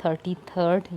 33rd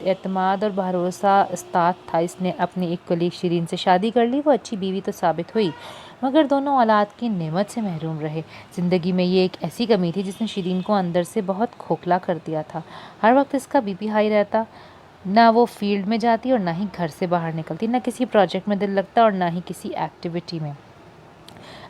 اعتماد اور بھروسہ استاد تھا۔ اس نے اپنی ایک کلیگ شیرین سے شادی کر لی۔ وہ اچھی بیوی تو ثابت ہوئی مگر دونوں اولاد کی نعمت سے محروم رہے۔ زندگی میں یہ ایک ایسی کمی تھی جس نے شیرین کو اندر سے بہت کھوکھلا کر دیا تھا۔ ہر وقت اس کا بی پی ہائی رہتا، نہ وہ فیلڈ میں جاتی اور نہ ہی گھر سے باہر نکلتی، نہ کسی پروجیکٹ میں دل لگتا اور نہ ہی کسی ایکٹیویٹی میں۔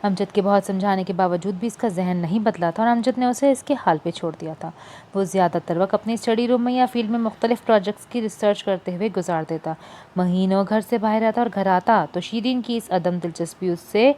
امجد کے بہت سمجھانے کے باوجود بھی اس کا ذہن نہیں بدلا تھا اور امجد نے اسے اس کے حال پہ چھوڑ دیا تھا۔ وہ زیادہ تر وقت اپنے اسٹڈی روم میں یا فیلڈ میں مختلف پروجیکٹس کی ریسرچ کرتے ہوئے گزار دیتا۔ مہینوں گھر سے باہر رہتا اور گھر آتا تو شیرین کی اس عدم دلچسپی اس سے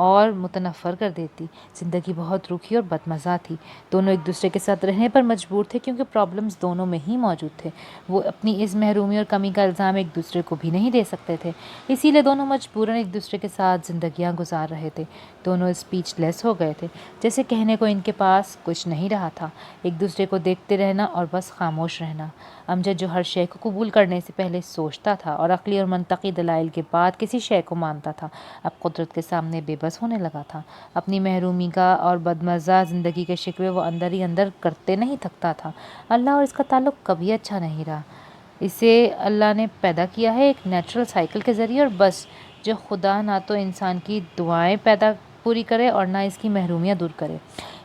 اور متنفر کر دیتی۔ زندگی بہت روکھی اور بدمزہ تھی۔ دونوں ایک دوسرے کے ساتھ رہنے پر مجبور تھے کیونکہ پرابلمز دونوں میں ہی موجود تھے۔ وہ اپنی اس محرومی اور کمی کا الزام ایک دوسرے کو بھی نہیں دے سکتے تھے، اسی لیے دونوں مجبوراً ایک دوسرے کے ساتھ زندگیاں گزار رہے تھے۔ دونوں اسپیچ لیس ہو گئے تھے، جیسے کہنے کو ان کے پاس کچھ نہیں رہا تھا، ایک دوسرے کو دیکھتے رہنا اور بس خاموش رہنا۔ امجد جو ہر شے کو قبول کرنے سے پہلے سوچتا تھا اور عقلی اور منطقی دلائل کے بعد کسی شے کو مانتا تھا، اب قدرت کے سامنے بے بس ہونے لگا تھا۔ اپنی محرومی کا اور بدمزہ زندگی کے شکوے وہ اندر ہی اندر کرتے نہیں تھکتا تھا۔ اللہ اور اس کا تعلق کبھی اچھا نہیں رہا۔ اسے اللہ نے پیدا کیا ہے ایک نیچرل سائیکل کے ذریعے، اور بس جو خدا نہ تو انسان کی دعائیں پوری کرے اور نہ اس کی محرومیاں دور کرے۔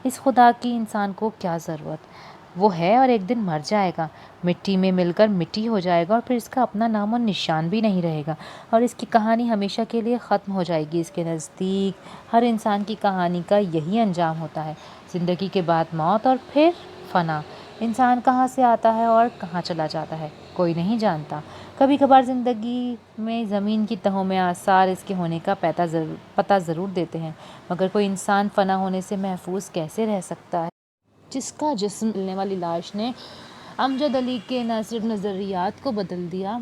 اس خدا کی انسان کو کیا ضرورت؟ وہ ہے اور ایک دن مر جائے گا، مٹی میں مل کر مٹی ہو جائے گا اور پھر اس کا اپنا نام و نشان بھی نہیں رہے گا اور اس کی کہانی ہمیشہ کے لیے ختم ہو جائے گی۔ اس کے نزدیک ہر انسان کی کہانی کا یہی انجام ہوتا ہے، زندگی کے بعد موت اور پھر فنا۔ انسان کہاں سے آتا ہے اور کہاں چلا جاتا ہے کوئی نہیں جانتا۔ کبھی کبھار زندگی میں زمین کی تہوں میں آثار اس کے ہونے کا پتہ ضرور دیتے ہیں، مگر کوئی انسان فنا ہونے سے محفوظ کیسے رہ سکتا ہے؟ جس کا جسم ملنے والی لاش نے امجد علی کے نہ صرف نظریات کو بدل دیا۔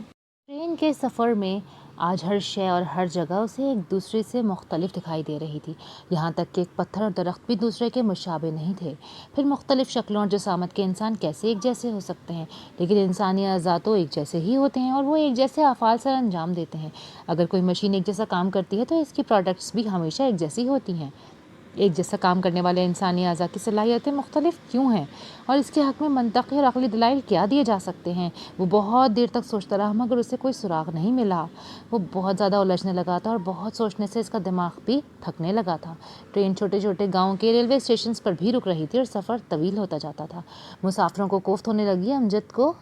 ٹرین کے سفر میں آج ہر شے اور ہر جگہ اسے ایک دوسرے سے مختلف دکھائی دے رہی تھی، یہاں تک کہ ایک پتھر اور درخت بھی دوسرے کے مشابہ نہیں تھے۔ پھر مختلف شکلوں اور جسامت کے انسان کیسے ایک جیسے ہو سکتے ہیں؟ لیکن انسانی اعضاء تو ایک جیسے ہی ہوتے ہیں اور وہ ایک جیسے افعال سر انجام دیتے ہیں۔ اگر کوئی مشین ایک جیسا کام کرتی ہے تو اس کی پروڈکٹس بھی ہمیشہ ایک جیسی ہوتی ہیں۔ ایک جیسا کام کرنے والے انسانی اعضاء کی صلاحیتیں مختلف کیوں ہیں اور اس کے حق میں منطقی اور عقلی دلائل کیا دیے جا سکتے ہیں؟ وہ بہت دیر تک سوچتا رہا مگر اسے کوئی سراغ نہیں ملا۔ وہ بہت زیادہ الجھنے لگا تھا اور بہت سوچنے سے اس کا دماغ بھی تھکنے لگا تھا۔ ٹرین چھوٹے چھوٹے گاؤں کے ریلوے اسٹیشنز پر بھی رک رہی تھی اور سفر طویل ہوتا جاتا تھا۔ مسافروں کو کوفت ہونے لگی۔ امجد کو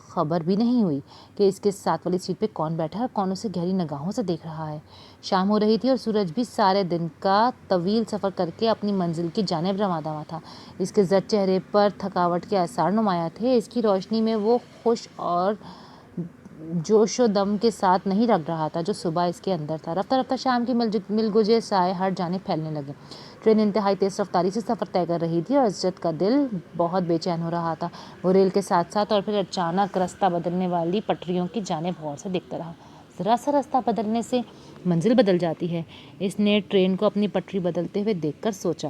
خبر بھی نہیں ہوئی کہ اس کے ساتھ والی سیٹ پہ کون بیٹھا ہے اور کون اسے گہری نگاہوں سے دیکھ رہا ہے۔ شام ہو رہی تھی اور سورج بھی سارے دن کا طویل سفر کر کے اپنی منزل کی جانب رواں دواں تھا۔ اس کے زرد چہرے پر تھکاوٹ کے آثار نمایاں تھے۔ اس کی روشنی میں وہ خوش اور جوش و دم کے ساتھ نہیں لگ رہا تھا جو صبح اس کے اندر تھا۔ رفتہ رفتہ شام کی ملگجے سائے ہر جانب پھیلنے لگے۔ ٹرین انتہائی تیز رفتاری سے سفر طے کر رہی تھی اور امجد کا دل بہت بے چین ہو رہا تھا۔ وہ ریل کے ساتھ ساتھ اور پھر اچانک رستہ بدلنے والی پٹریوں کی جانب غور سے دیکھتا رہا۔ ذرا سا رستہ بدلنے سے منزل بدل جاتی ہے۔ اس نے ٹرین کو اپنی پٹری بدلتے ہوئے دیکھ کر سوچا،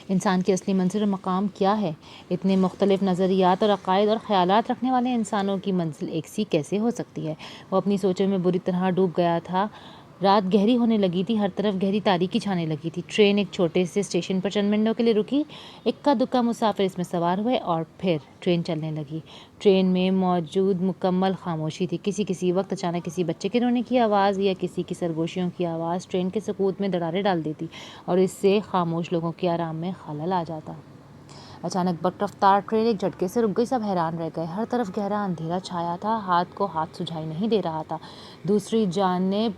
انسان کی اصلی منزل اور مقام کیا ہے؟ اتنے مختلف نظریات اور عقائد اور خیالات رکھنے والے انسانوں کی منزل ایک سی کیسے ہو سکتی ہے؟ وہ اپنی سوچوں میں بری طرح ڈوب گیا تھا۔ رات گہری ہونے لگی تھی، ہر طرف گہری تاریکی چھانے لگی تھی۔ ٹرین ایک چھوٹے سے اسٹیشن پر چند منٹوں کے لیے رکی۔ اکا دکا مسافر اس میں سوار ہوئے اور پھر ٹرین چلنے لگی۔ ٹرین میں موجود مکمل خاموشی تھی۔ کسی وقت اچانک کسی بچے کے رونے کی آواز یا کسی کی سرگوشیوں کی آواز ٹرین کے سکوت میں دراڑیں ڈال دیتی اور اس سے خاموش لوگوں کے آرام میں خلل آ جاتا۔ اچانک برق رفتار ٹرین ایک جھٹکے سے رک گئی۔ سب حیران رہ گئے۔ ہر طرف گہرا اندھیرا چھایا تھا، ہاتھ کو ہاتھ سجھائی نہیں دے رہا تھا۔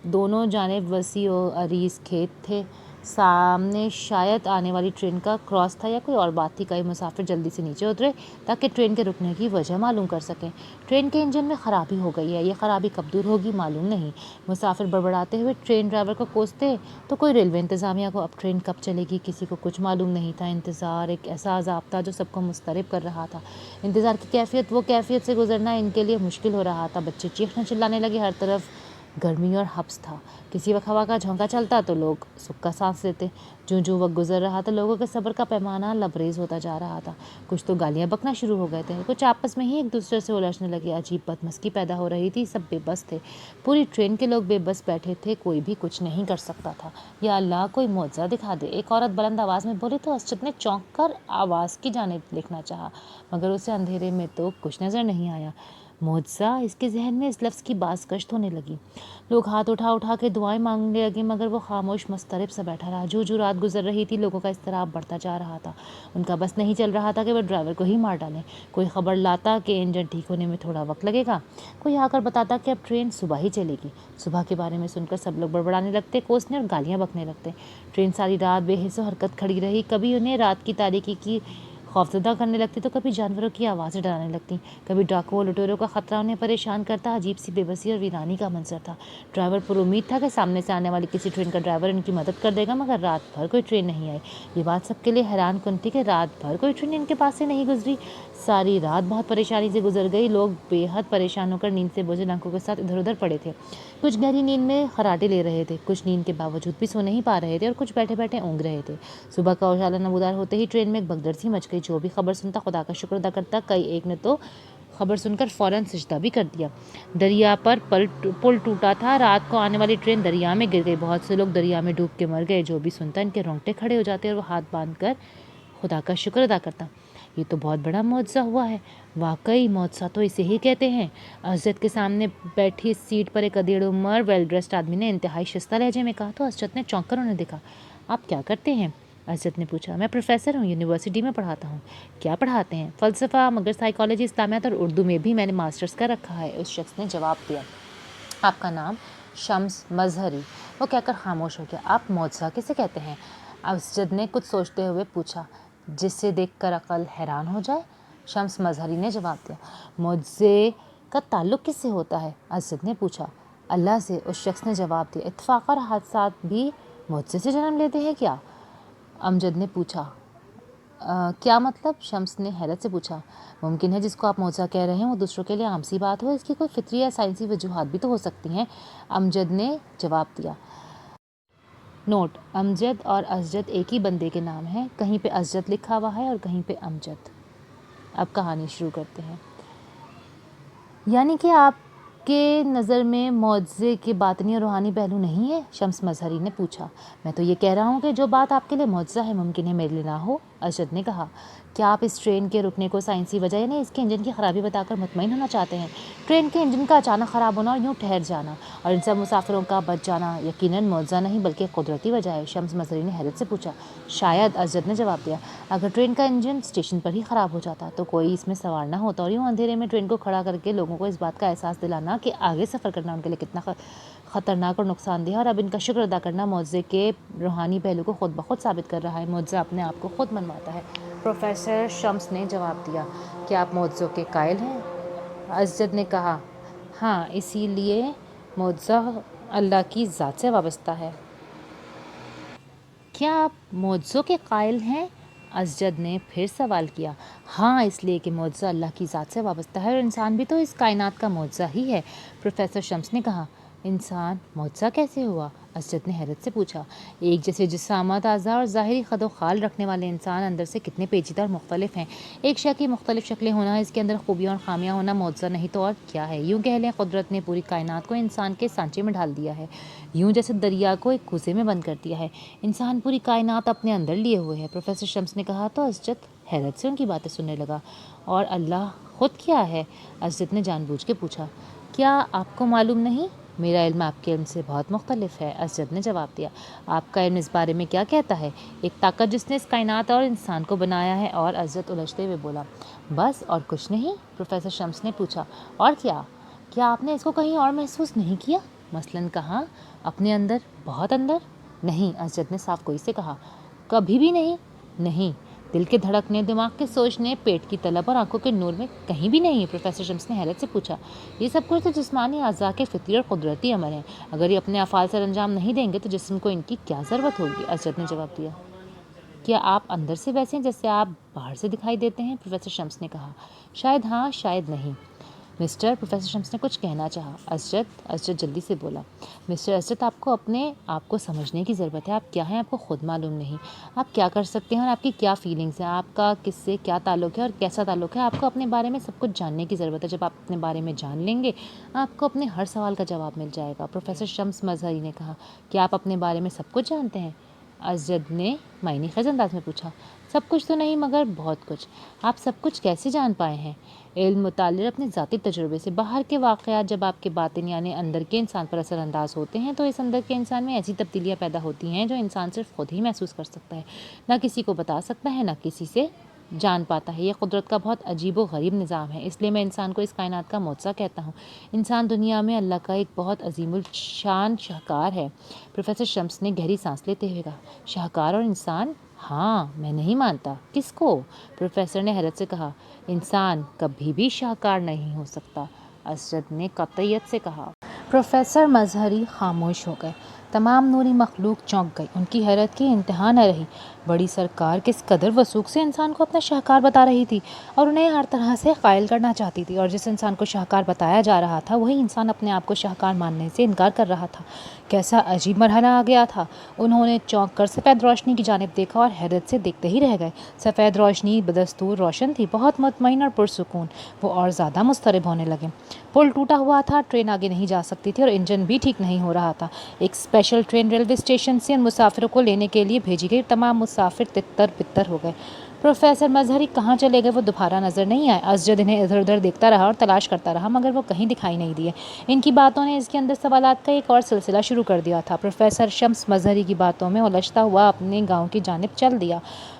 دونوں جانب وسیع و عریض کھیت تھے۔ سامنے شاید آنے والی ٹرین کا کراس تھا یا کوئی اور بات تھی۔ کئی مسافر جلدی سے نیچے اترے تاکہ ٹرین کے رکنے کی وجہ معلوم کر سکیں۔ ٹرین کے انجن میں خرابی ہو گئی ہے، یہ خرابی کب دور ہوگی معلوم نہیں۔ مسافر بڑبڑاتے ہوئے ٹرین ڈرائیور کو کوستے تو کوئی ریلوے انتظامیہ کو اب ٹرین کب چلے گی کسی کو کچھ معلوم نہیں تھا۔ انتظار ایک ایسا عذاب تھا جو سب کو مضطرب کر رہا تھا۔ انتظار کی کیفیت، وہ کیفیت سے گزرنا ان کے لیے مشکل ہو رہا تھا۔ بچے چیخنے چلانے لگے، ہر طرف گرمی اور حبس تھا۔ کسی وقت ہوا کا جھونکا چلتا تو لوگ سکا سانس لیتے۔ جوں وقت گزر رہا تھا لوگوں کے صبر کا پیمانہ لبریز ہوتا جا رہا تھا۔ کچھ تو گالیاں بکنا شروع ہو گئے تھے، کچھ آپس میں ہی ایک دوسرے سے الجھنے لگے۔ عجیب بدمزگی پیدا ہو رہی تھی، سب بے بس تھے۔ پوری ٹرین کے لوگ بے بس بیٹھے تھے، کوئی بھی کچھ نہیں کر سکتا تھا۔ یا اللہ کوئی معجزہ دکھا دے، ایک عورت بلند آواز میں بولی تو امجد نے چونک کر آواز کی جانب دیکھنا چاہا مگر اسے اندھیرے میں تو کچھ نظر نہیں آیا۔ معجزہ، اس کے ذہن میں اس لفظ کی باز گشت ہونے لگی۔ لوگ ہاتھ اٹھا اٹھا کے دعائیں مانگنے لگے، مگر وہ خاموش مضطرب سا بیٹھا رہا۔ جو رات گزر رہی تھی، لوگوں کا اضطراب بڑھتا جا رہا تھا۔ ان کا بس نہیں چل رہا تھا کہ وہ ڈرائیور کو ہی مار ڈالیں۔ کوئی خبر لاتا کہ انجن ٹھیک ہونے میں تھوڑا وقت لگے گا، کوئی آ کر بتاتا کہ اب ٹرین صبح ہی چلے گی۔ صبح کے بارے میں سن کر سب لوگ بڑبڑانے لگتے، کوسنے اور گالیاں بکنے لگتے۔ ٹرین ساری رات بے حس و حرکت کھڑی رہی، کبھی انہیں رات کی تاریکی کی خوفزدہ کرنے لگتی تو کبھی جانوروں کی آوازیں ڈرانے لگتی، کبھی ڈاکوؤں اور لٹیروں کا خطرہ انہیں پریشان کرتا۔ عجیب سی بے بسی اور ویرانی کا منظر تھا۔ ڈرائیور پر امید تھا کہ سامنے سے آنے والی کسی ٹرین کا ڈرائیور ان کی مدد کر دے گا، مگر رات بھر کوئی ٹرین نہیں آئی۔ یہ بات سب کے لیے حیران کن تھی کہ رات بھر کوئی ٹرین ان کے پاس سے نہیں گزری۔ ساری رات بہت پریشانی سے گزر گئی۔ لوگ بے حد پریشان ہو کر نیند سے بوجھل آنکھوں کے ساتھ ادھر ادھر پڑے تھے۔ کچھ گہری نیند میں خراٹے لے رہے تھے، کچھ نیند کے باوجود بھی سو نہیں پا رہے تھے، اور کچھ بیٹھے بیٹھے اونگ رہے تھے۔ صبح کا اجالا نمودار ہوتے ہی ٹرین میں ایک بھگدڑ سی مچ گئی۔ جو بھی خبر سنتا خدا کا شکر ادا کرتا۔ کئی ایک نے تو خبر سن کر فوراً سجدہ بھی کر دیا۔ دریا پر پل ٹوٹا تھا، رات کو آنے والی ٹرین دریا میں گر گئی۔ بہت سے لوگ دریا میں ڈوب کے مر گئے۔ جو بھی سنتا ان کے رونگٹے کھڑے ہو جاتے اور وہ ہاتھ باندھ کر خدا کا شکر ادا کرتا۔ یہ تو بہت بڑا معجزہ ہوا ہے۔ واقعی معجزہ تو اسے ہی کہتے ہیں۔ اسجد کے سامنے بیٹھی سیٹ پر ایک ادھیڑ عمر ویل ڈریسڈ آدمی نے انتہائی شائستہ لہجے میں کہا تو اسجد نے چونک کر انہیں دیکھا۔ آپ کیا کرتے ہیں؟ اسجد نے پوچھا۔ میں پروفیسر ہوں، یونیورسٹی میں پڑھاتا ہوں۔ کیا پڑھاتے ہیں؟ فلسفہ، مگر سائیکالوجی، اسلامیات اور اردو میں بھی میں نے ماسٹرز کر رکھا ہے۔ اس شخص نے جواب دیا۔ آپ کا نام؟ شمس مظہری۔ وہ کہہ کر خاموش ہو گیا۔ آپ معجزہ کسے کہتے ہیں؟ اسجد نے کچھ سوچتے ہوئے پوچھا۔ جسے دیکھ کر عقل حیران ہو جائے؟ شمس مظہری نے جواب دیا۔ معجزے کا تعلق کس سے ہوتا ہے؟ اسجد نے پوچھا۔ اللہ سے، اس شخص نے جواب دیا۔ اتفاق اور حادثات بھی معجزے سے جنم لیتے ہیں کیا؟ امجد نے پوچھا۔ کیا مطلب؟ شمس نے حیرت سے پوچھا۔ ممکن ہے جس کو آپ معجزہ کہہ رہے ہیں وہ دوسروں کے لیے عام سی بات ہو، اس کی کوئی فطری یا سائنسی وجوہات بھی تو ہو سکتی ہیں، امجد نے جواب دیا۔ نوٹ: امجد اور اسجد ایک ہی بندے کے نام ہیں، کہیں پہ اسجد لکھا ہوا ہے اور کہیں پہ امجد۔ اب کہانی شروع کرتے ہیں۔ یعنی کہ آپ کے نظر میں معجزے کے باطنی اور روحانی پہلو نہیں ہے؟ شمس مظہری نے پوچھا۔ میں تو یہ کہہ رہا ہوں کہ جو بات آپ کے لیے معجزہ ہے ممکن ہے میرے لیے نہ ہو، اسجد نے کہا۔ کیا آپ اس ٹرین کے رکنے کو سائنسی وجہ یعنی اس کے انجن کی خرابی بتا کر مطمئن ہونا چاہتے ہیں؟ ٹرین کے انجن کا اچانک خراب ہونا اور یوں ٹھہر جانا اور ان سب مسافروں کا بچ جانا یقیناً معجزہ نہیں بلکہ قدرتی وجہ ہے، شمس مظہری نے حیرت سے پوچھا۔ شاید، اسجد نے جواب دیا۔ اگر ٹرین کا انجن اسٹیشن پر ہی خراب ہو جاتا تو کوئی اس میں سوار نہ ہوتا، اور یوں اندھیرے میں ٹرین کو کھڑا کر کے لوگوں کو اس بات کا احساس دلانا کہ آگے سفر کرنا ان کے لیے کتنا خطرناک اور نقصان دہ ہے اور اب ان کا شکر ادا کرنا معجزے کے روحانی پہلو کو خود بخود ثابت کر رہا ہے۔ معجزہ اپنے آپ کو خود منواتا ہے، پروفیسر شمس نے جواب دیا۔ کیا آپ معجزوں کے قائل ہیں؟ اسجد نے کہا۔ ہاں، اسی لیے معجزہ اللہ کی ذات سے وابستہ ہے۔ کیا آپ معجزوں کے قائل ہیں؟ اسجد نے پھر سوال کیا۔ ہاں، اس لیے کہ معجزہ اللہ کی ذات سے وابستہ ہے اور انسان بھی تو اس کائنات کا معجزہ ہی ہے، پروفیسر شمس نے کہا۔ انسان معجزہ کیسے ہوا؟ اسجد نے حیرت سے پوچھا۔ ایک جیسے جسامت، اعضاء اور ظاہری خد و خال رکھنے والے انسان اندر سے کتنے پیچیدہ اور مختلف ہیں۔ ایک شے کی مختلف شکلیں ہونا، اس کے اندر خوبیاں اور خامیاں ہونا معجزہ نہیں تو اور کیا ہے؟ یوں کہہ لیں قدرت نے پوری کائنات کو انسان کے سانچے میں ڈال دیا ہے، یوں جیسے دریا کو ایک کوزے میں بند کر دیا ہے، انسان پوری کائنات اپنے اندر لیے ہوئے ہے، پروفیسر شمس نے کہا تو اسجد حیرت سے ان کی باتیں سننے لگا۔ اور اللہ خود کیا ہے؟ اسجد نے جان بوجھ کے پوچھا۔ کیا آپ کو معلوم نہیں؟ میرا علم آپ کے علم سے بہت مختلف ہے، اسجد نے جواب دیا۔ آپ کا علم اس بارے میں کیا کہتا ہے؟ ایک طاقت جس نے اس کائنات اور انسان کو بنایا ہے، اور اسجد الجھتے ہوئے بولا۔ بس اور کچھ نہیں؟ پروفیسر شمس نے پوچھا۔ اور کیا؟ کیا آپ نے اس کو کہیں اور محسوس نہیں کیا؟ مثلاً کہاں؟ اپنے اندر، بہت اندر؟ نہیں، اسجد نے صاف گوئی سے کہا۔ کبھی بھی نہیں؟ نہیں، دل کے دھڑکنے، دماغ کے سوچنے، پیٹ کی طلب اور آنکھوں کے نور میں کہیں بھی نہیں، پروفیسر شمس نے حیرت سے پوچھا۔ یہ سب کچھ تو جسمانی اعضاء کے فطری اور قدرتی عمل ہیں، اگر یہ اپنے افعال سے انجام نہیں دیں گے تو جسم کو ان کی کیا ضرورت ہوگی؟ اسجد نے جواب دیا۔ کیا آپ اندر سے ویسے ہیں جیسے آپ باہر سے دکھائی دیتے ہیں؟ پروفیسر شمس نے کہا۔ شاید ہاں، شاید نہیں۔ مسٹر، پروفیسر شمس نے کچھ کہنا چاہا۔ اسجد جلدی سے بولا۔ مسٹر اسجد، آپ کو اپنے آپ کو سمجھنے کی ضرورت ہے۔ آپ کیا ہیں آپ کو خود معلوم نہیں، آپ کیا کر سکتے ہیں اور آپ کی کیا فیلنگز ہیں، آپ کا کس سے کیا تعلق ہے اور کیسا تعلق ہے، آپ کو اپنے بارے میں سب کچھ جاننے کی ضرورت ہے۔ جب آپ اپنے بارے میں جان لیں گے آپ کو اپنے ہر سوال کا جواب مل جائے گا، پروفیسر شمس مظہری نے کہا۔ کیا آپ اپنے بارے میں سب کچھ جانتے ہیں؟ اسجد نے معنی خیز انداز میں پوچھا۔ سب کچھ تو نہیں مگر بہت کچھ۔ آپ سب کچھ کیسے جان پائے ہیں؟ علم متعلق اپنے ذاتی تجربے سے۔ باہر کے واقعات جب آپ کے باطن یعنی اندر کے انسان پر اثر انداز ہوتے ہیں تو اس اندر کے انسان میں ایسی تبدیلیاں پیدا ہوتی ہیں جو انسان صرف خود ہی محسوس کر سکتا ہے، نہ کسی کو بتا سکتا ہے، نہ کسی سے جان پاتا ہے۔ یہ قدرت کا بہت عجیب و غریب نظام ہے، اس لیے میں انسان کو اس کائنات کا معجزہ کہتا ہوں۔ انسان دنیا میں اللہ کا ایک بہت عظیم الشان شاہکار ہے۔ پروفیسر شمس نے گہری سانس لیتے ہوئے کہا، شاہکار اور انسان؟ ہاں، میں نہیں مانتا۔ کس کو؟ پروفیسر نے حیرت سے کہا۔ انسان کبھی بھی شاہکار نہیں ہو سکتا، اسجد نے قطعیت سے کہا۔ پروفیسر مظہری خاموش ہو گئے۔ تمام نوری مخلوق چونک گئی، ان کی حیرت کی انتہا نہ رہی۔ بڑی سرکار کس قدر وثوق سے انسان کو اپنا شاہکار بتا رہی تھی اور انہیں ہر طرح سے قائل کرنا چاہتی تھی، اور جس انسان کو شاہکار بتایا جا رہا تھا وہی انسان اپنے آپ کو شاہکار ماننے سے انکار کر رہا تھا۔ کیسا عجیب مرحلہ آ گیا تھا! انہوں نے چونک کر سفید روشنی کی جانب دیکھا اور حیرت سے دیکھتے ہی رہ گئے۔ سفید روشنی بدستور روشن تھی، بہت مطمئن اور پرسکون۔ وہ اور زیادہ مضطرب ہونے لگے۔ پل ٹوٹا ہوا تھا، ٹرین آگے نہیں جا سکتی تھی اور انجن بھی ٹھیک نہیں ہو رہا تھا۔ ایک اسپیشل ٹرین ریلوے اسٹیشن سے ان مسافروں کو لینے کے لیے بھیجی گئی۔ تمام مسافر تتر بتر ہو گئے۔ پروفیسر مظہری کہاں چلے گئے وہ دوبارہ نظر نہیں آئے۔ اسجد انہیں ادھر ادھر دیکھتا رہا اور تلاش کرتا رہا مگر وہ کہیں دکھائی نہیں دیے۔ ان کی باتوں نے اس کے اندر سوالات کا ایک اور سلسلہ شروع کر دیا تھا۔ پروفیسر شمس مظہری کی باتوں میں الجھتا ہوا اپنے گاؤں کی جانب چل دیا۔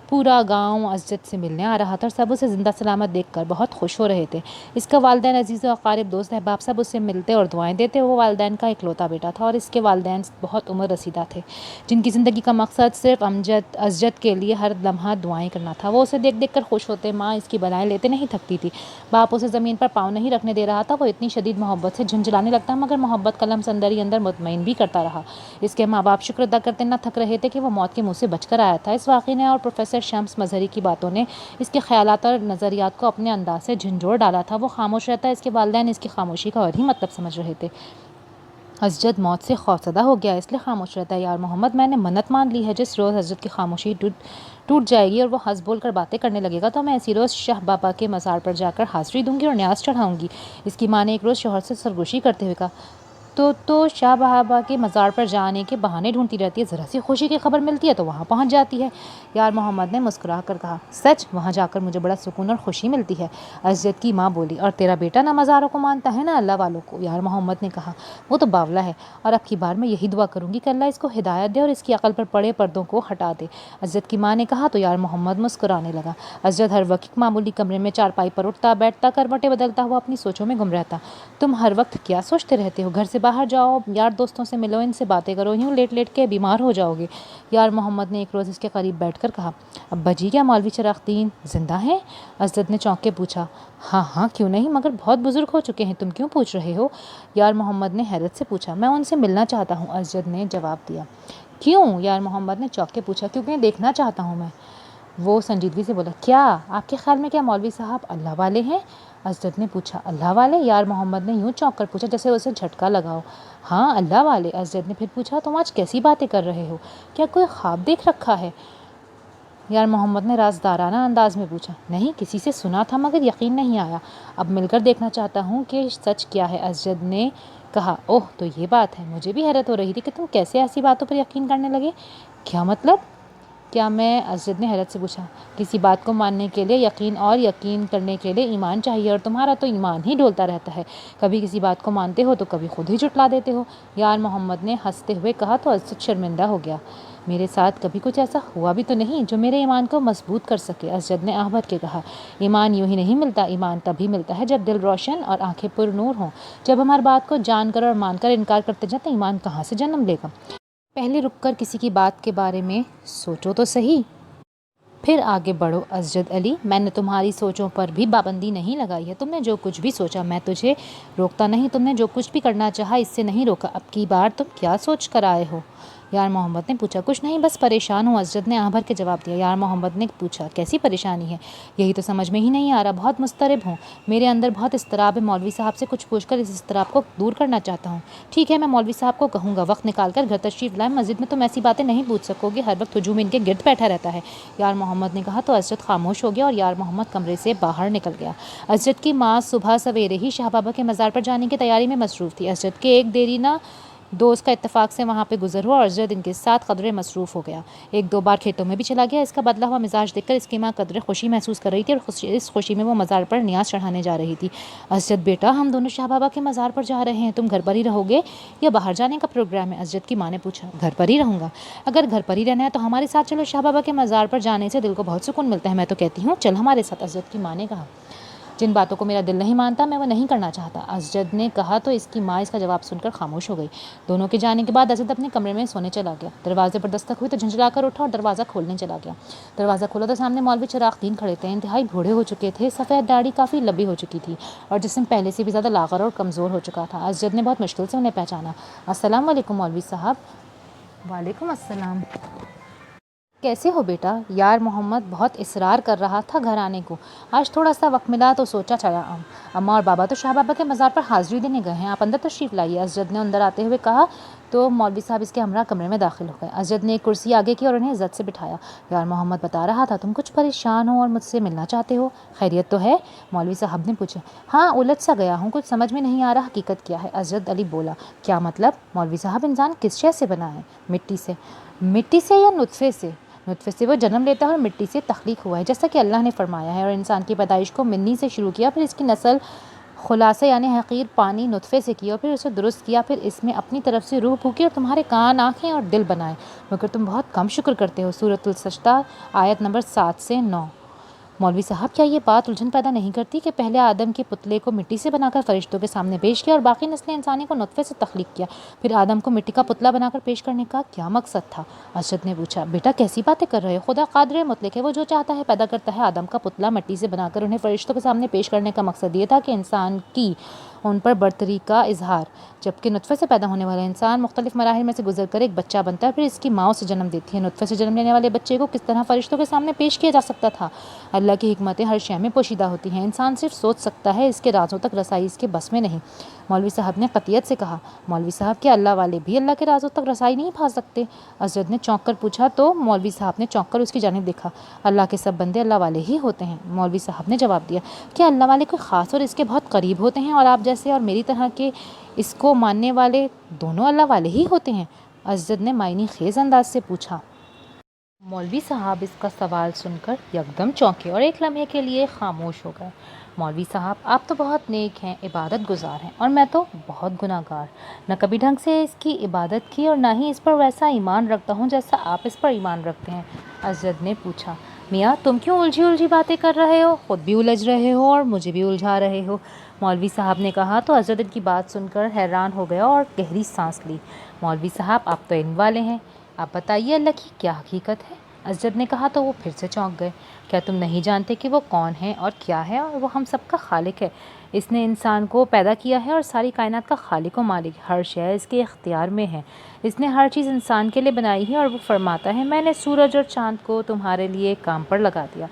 پورا گاؤں اسجد سے ملنے آ رہا تھا اور سب اسے زندہ سلامت دیکھ کر بہت خوش ہو رہے تھے۔ اس کا والدین، عزیز و اقارب، دوست احباب سب اس سے ملتے اور دعائیں دیتے۔ وہ والدین کا اکلوتا بیٹا تھا اور اس کے والدین بہت عمر رسیدہ تھے، جن کی زندگی کا مقصد صرف اسجد کے لیے ہر لمحہ دعائیں کرنا تھا۔ وہ اسے دیکھ دیکھ کر خوش ہوتے، ماں اس کی بلائیں لیتے نہیں تھکتی تھی۔ باپ اسے زمین پر پاؤں نہیں رکھنے دے رہا تھا۔ وہ اتنی شدید محبت سے جھنجھلانے لگتا مگر محبت کا لمس اندر ہی اندر مطمئن بھی کرتا رہا۔ اس کے ماں باپ شکر ادا کرتے نہ تھک رہے تھے کہ وہ موت کے منہ سے بچ کر آیا تھا۔ اس واقعے نے اور پروفیسر شمس مظہری کی باتوں نے اس کے خیالات اور نظریات کو اپنے انداز سے جھنجھوڑ ڈالا تھا۔ وہ خاموش رہتا، اس کے والدین اس کی خاموشی کا اور ہی مطلب سمجھ رہے تھے۔ اسجد موت سے خوفزدہ ہو گیا، اس لیے خاموش رہتا ہے۔ یار محمد، میں نے منت مان لی ہے، جس روز اسجد کی خاموشی ٹوٹ جائے گی اور وہ ہنس بول کر باتیں کرنے لگے گا تو میں اسی روز شاہ بابا کے مزار پر جا کر حاضری دوں گی اور نیاز چڑھاؤں گی۔ اس کی ماں نے ایک روز شوہر سے سرگوشی کرتے ہوئے کہا، تو شاہ بابا کے مزار پر جانے کے بہانے ڈھونڈتی رہتی ہے، ذرا سی خوشی کی خبر ملتی ہے تو وہاں پہنچ جاتی ہے۔ یار محمد نے مسکرا کر کہا، سچ، وہاں جا کر مجھے بڑا سکون اور خوشی ملتی ہے۔ اسجد کی ماں بولی، اور تیرا بیٹا نہ مزاروں کو مانتا ہے نہ اللہ والوں کو۔ یار محمد نے کہا، وہ تو باولا ہے، اور اب کی بار میں یہی دعا کروں گی کہ اللہ اس کو ہدایت دے اور اس کی عقل پر پڑے پردوں کو ہٹا دے۔ اسجد کی ماں نے کہا تو یار محمد مسکرانے لگا۔ اسجد ہر وقت ایک معمولی کمرے میں چارپائی پر اٹھتا بیٹھتا، کروٹیں بدلتا ہوا اپنی سوچوں میں گم رہتا۔ تم ہر وقت کیا سوچتے رہتے ہو؟ گھر سے باہر جاؤ، یار دوستوں سے ملو، ان سے باتیں کرو، یوں لیٹ لیٹ کے بیمار ہو جاؤ گے۔ یار محمد نے ایک روز اس کے قریب بیٹھ کر کہا، ابا جی، کیا مولوی چراغ دین زندہ ہیں؟ اسجد نے چونک کے پوچھا، ہاں ہاں، کیوں نہیں، مگر بہت بزرگ ہو چکے ہیں، تم کیوں پوچھ رہے ہو؟ یار محمد نے حیرت سے پوچھا، میں ان سے ملنا چاہتا ہوں، اسجد نے جواب دیا۔ کیوں؟ یار محمد نے چونک کے پوچھا، کیونکہ دیکھنا چاہتا ہوں میں۔ وہ سنجیدگی سے بولا، کیا آپ کے خیال میں کیا مولوی صاحب اللہ والے ہیں؟ اسجد نے پوچھا، اللہ والے؟ یار محمد نے یوں چونک کر پوچھا جیسے اسے جھٹکا لگا ہو۔ ہاں، اللہ والے۔ اسجد نے پھر پوچھا، تم آج کیسی باتیں کر رہے ہو؟ کیا کوئی خواب دیکھ رکھا ہے؟ یار محمد نے رازدارانہ انداز میں پوچھا، نہیں، کسی سے سنا تھا مگر یقین نہیں آیا، اب مل کر دیکھنا چاہتا ہوں کہ سچ کیا ہے۔ اسجد نے کہا، اوہ، تو یہ بات ہے، مجھے بھی حیرت ہو رہی تھی کہ تم کیسے ایسی باتوں پر یقین کرنے لگے۔ کیا مطلب؟ کیا میں؟ اسجد نے حیرت سے پوچھا، کسی بات کو ماننے کے لیے یقین اور یقین کرنے کے لیے ایمان چاہیے، اور تمہارا تو ایمان ہی ڈولتا رہتا ہے، کبھی کسی بات کو مانتے ہو تو کبھی خود ہی جھٹلا دیتے ہو۔ یار محمد نے ہنستے ہوئے کہا تو اسجد شرمندہ ہو گیا، میرے ساتھ کبھی کچھ ایسا ہوا بھی تو نہیں جو میرے ایمان کو مضبوط کر سکے۔ اسجد نے آہ بھر کے کہا، ایمان یوں ہی نہیں ملتا، ایمان تبھی ملتا ہے جب دل روشن اور آنکھیں پر نور ہوں۔ جب ہم ہر بات کو جان کر اور مان کر انکار کرتے جائیں تو ایمان کہاں سے جنم لے گا؟ پہلے رک کر کسی کی بات کے بارے میں سوچو تو صحیح، پھر آگے بڑھو۔ اسجد علی، میں نے تمہاری سوچوں پر بھی پابندی نہیں لگائی ہے، تم نے جو کچھ بھی سوچا میں تجھے روکتا نہیں، تم نے جو کچھ بھی کرنا چاہا اس سے نہیں روکا۔ اب کی بار تم کیا سوچ کر آئے ہو؟ یار محمد نے پوچھا، کچھ نہیں، بس پریشان ہوں، اسجد نے آہ بھر کے جواب دیا۔ یار محمد نے پوچھا، کیسی پریشانی ہے؟ یہی تو سمجھ میں ہی نہیں آ رہا، بہت مضطرب ہوں، میرے اندر بہت اضطراب ہے، مولوی صاحب سے کچھ پوچھ کر اس اضطراب کو دور کرنا چاہتا ہوں۔ ٹھیک ہے، میں مولوی صاحب کو کہوں گا، وقت نکال کر گھر تشریف لائیں، مسجد میں تم ایسی باتیں نہیں پوچھ سکو گے، ہر وقت ہجوم ان کے گرد بیٹھا رہتا ہے۔ یار محمد نے کہا تو اسجد خاموش ہو گیا اور یار محمد کمرے سے باہر نکل گیا۔ اسجد کی ماں صبح سویرے ہی شاہ بابا کے مزار پر جانے کی تیاری میں مصروف تھی۔ اسجد کے ایک دیری نہ دوست کا اتفاق سے وہاں پہ گزر ہوا اور ازجد ان کے ساتھ قدرے مصروف ہو گیا۔ ایک دو بار کھیتوں میں بھی چلا گیا۔ اس کا بدلا ہوا مزاج دیکھ کر اس کی ماں قدرے خوشی محسوس کر رہی تھی اور اس خوشی میں وہ مزار پر نیاز چڑھانے جا رہی تھی۔ ازجد بیٹا، ہم دونوں شاہ بابا کے مزار پر جا رہے ہیں، تم گھر پر ہی رہو گے یا باہر جانے کا پروگرام ہے؟ ازجد کی ماں نے پوچھا۔ گھر پر ہی رہوں گا۔ اگر گھر پر ہی رہنا ہے تو ہمارے ساتھ چلو، شاہ بابا کے مزار پر جانے سے دل کو بہت سکون ملتا ہے، میں تو کہتی ہوں چل ہمارے ساتھ، ازجد کی ماں نے کہا۔ جن باتوں کو میرا دل نہیں مانتا میں وہ نہیں کرنا چاہتا، ازجد نے کہا تو اس کی ماں اس کا جواب سن کر خاموش ہو گئی۔ دونوں کے جانے کے بعد ازجد اپنے کمرے میں سونے چلا گیا۔ دروازے پر دستک ہوئی تو جھنجھلا کر اٹھا اور دروازہ کھولنے چلا گیا۔ دروازہ کھولا تو سامنے مولوی چراغ دین کھڑے تھے۔ انتہائی بوڑھے ہو چکے تھے، سفید داڑھی کافی لمبی ہو چکی تھی اور جسم پہلے سے بھی زیادہ لاغر اور کمزور ہو چکا تھا۔ ازجد نے بہت مشکل سے انہیں پہچانا۔ السلام علیکم مولوی صاحب۔ وعلیکم السلام۔ کیسے ہو بیٹا؟ یار محمد بہت اصرار کر رہا تھا گھر آنے کو، آج تھوڑا سا وقت ملا تو سوچا چلا آؤں۔ اماں اور بابا تو شاہ بابا کے مزار پر حاضری دینے گئے ہیں، آپ اندر تشریف لائیے، ازجد نے اندر آتے ہوئے کہا تو مولوی صاحب اس کے ہمراہ کمرے میں داخل ہو گئے۔ ازجد نے ایک کرسی آگے کی اور انہیں عزت سے بٹھایا۔ یار محمد بتا رہا تھا تم کچھ پریشان ہو اور مجھ سے ملنا چاہتے ہو، خیریت تو ہے؟ مولوی صاحب نے پوچھا۔ ہاں، الجھ سا گیا ہوں، کچھ سمجھ میں نہیں آ رہا حقیقت کیا ہے، ازجد علی بولا۔ کیا مطلب؟ مولوی صاحب انسان کس شے سے بنا ہے؟ مٹی سے۔ مٹی سے یا نطفے سے؟ نطفے سے وہ جنم لیتا ہے اور مٹی سے تخلیق ہوا ہے، جیسا کہ اللہ نے فرمایا ہے، اور انسان کی پیدائش کو منی سے شروع کیا، پھر اس کی نسل خلاصہ یعنی حقیر پانی نطفے سے کیا، پھر اسے درست کیا، پھر اس میں اپنی طرف سے روح پھونکی اور تمہارے کان، آنکھیں اور دل بنائے، مگر تم بہت کم شکر کرتے ہو۔ سورۃ السجدہ آیت نمبر 7 سے 9۔ مولوی صاحب کیا یہ بات الجھن پیدا نہیں کرتی کہ پہلے آدم کے پتلے کو مٹی سے بنا کر فرشتوں کے سامنے پیش کیا اور باقی نسل انسانی کو نطفے سے تخلیق کیا، پھر آدم کو مٹی کا پتلا بنا کر پیش کرنے کا کیا مقصد تھا؟ ازجد نے پوچھا۔ بیٹا کیسی باتیں کر رہے ہو؟ خدا قادر مطلق ہے، وہ جو چاہتا ہے پیدا کرتا ہے۔ آدم کا پتلا مٹی سے بنا کر انہیں فرشتوں کے سامنے پیش کرنے کا مقصد یہ تھا کہ انسان کی ان پر برتری کا اظہار، جبکہ نطفے سے پیدا ہونے والا انسان مختلف مراحل میں سے گزر کر ایک بچہ بنتا ہے، پھر اس کی ماں اسے جنم دیتی ہے۔ نطفے سے جنم لینے والے بچے کو کس طرح فرشتوں کے سامنے پیش کیا جا سکتا تھا؟ اللہ کی حکمتیں ہر شے میں پوشیدہ ہوتی ہیں، انسان صرف سوچ سکتا ہے، اس کے رازوں تک رسائی اس کے بس میں نہیں۔ مولوی صاحب نے قطعیت سے کہا۔ مولوی صاحب کیا اللہ والے بھی اللہ کے رازوں تک رسائی نہیں پا سکتے؟ ازجد نے چونک کر پوچھا تو مولوی صاحب نے چونک کر اس کی جانب دیکھا۔ اللہ کے سب بندے اللہ والے ہی ہوتے ہیں، مولوی صاحب نے جواب دیا۔ کیا اللہ والے کوئی خاص اور اس کے بہت قریب ہوتے ہیں اور آپ جیسے اور میری طرح کے اس کو ماننے والے دونوں اللہ والے ہی ہوتے ہیں؟ ازجد نے معنی خیز انداز سے پوچھا۔ مولوی صاحب اس کا سوال سن کر یکدم چونکے اور ایک لمحے کے لیے خاموش ہو گئے۔ مولوی صاحب آپ تو بہت نیک ہیں، عبادت گزار ہیں، اور میں تو بہت گناہ گار، نہ کبھی ڈھنگ سے اس کی عبادت کی اور نہ ہی اس پر ویسا ایمان رکھتا ہوں جیسا آپ اس پر ایمان رکھتے ہیں۔ ازجد نے پوچھا۔ میاں تم کیوں الجھی باتیں کر رہے ہو؟ خود بھی الجھ رہے ہو اور مجھے بھی الجھا رہے ہو، مولوی صاحب نے کہا تو ازجد کی بات سن کر حیران ہو گیا اور گہری سانس لی۔ مولوی صاحب آپ تو علم والے ہیں، آپ بتائیے اللہ کی کیا حقیقت ہے؟ ازجد نے کہا تو وہ پھر سے چونک گئے۔ کیا تم نہیں جانتے کہ وہ کون ہے اور کیا ہے؟ اور وہ ہم سب کا خالق ہے، اس نے انسان کو پیدا کیا ہے اور ساری کائنات کا خالق و مالک، ہر شے اس کے اختیار میں ہے، اس نے ہر چیز انسان کے لیے بنائی ہے، اور وہ فرماتا ہے میں نے سورج اور چاند کو تمہارے لیے کام پر لگا دیا،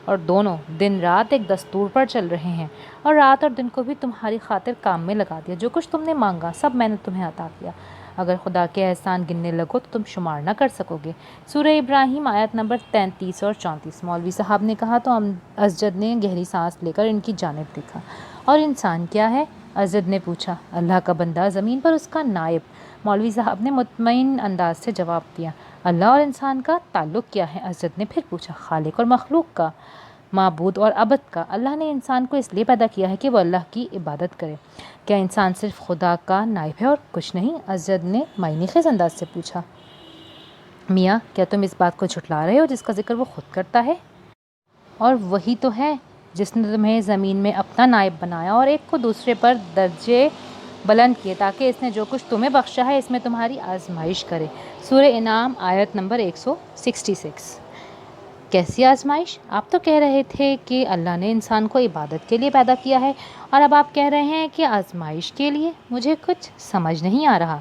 اور دونوں دن رات ایک دستور پر چل رہے ہیں، اور رات اور دن کو بھی تمہاری خاطر کام میں لگا دیا، جو کچھ تم نے مانگا سب میں نے تمہیں عطا کیا، اگر خدا کے احسان گننے لگو تو تم شمار نہ کر سکو گے۔ سورہ ابراہیم آیت نمبر 33 اور 34۔ مولوی صاحب نے کہا تو ازجد نے گہری سانس لے کر ان کی جانب دیکھا۔ اور انسان کیا ہے؟ ازجد نے پوچھا۔ اللہ کا بندہ، زمین پر اس کا نائب، مولوی صاحب نے مطمئن انداز سے جواب دیا۔ اللہ اور انسان کا تعلق کیا ہے؟ ازجد نے پھر پوچھا۔ خالق اور مخلوق کا، معبود اور عبد کا۔ اللہ نے انسان کو اس لیے پیدا کیا ہے کہ وہ اللہ کی عبادت کرے۔ کیا انسان صرف خدا کا نائب ہے اور کچھ نہیں؟ ازجد نے معنی خیز انداز سے پوچھا۔ میاں کیا تم اس بات کو جھٹلا رہے ہو جس کا ذکر وہ خود کرتا ہے؟ اور وہی تو ہے جس نے تمہیں زمین میں اپنا نائب بنایا اور ایک کو دوسرے پر درجے بلند کیے تاکہ اس نے جو کچھ تمہیں بخشا ہے اس میں تمہاری آزمائش کرے۔ سورہ انعام آیت نمبر 166۔ کیسی آزمائش؟ آپ تو کہہ رہے تھے کہ اللہ نے انسان کو عبادت کے لیے پیدا کیا ہے، اور اب آپ کہہ رہے ہیں کہ آزمائش کے لیے؟ مجھے کچھ سمجھ نہیں آ رہا۔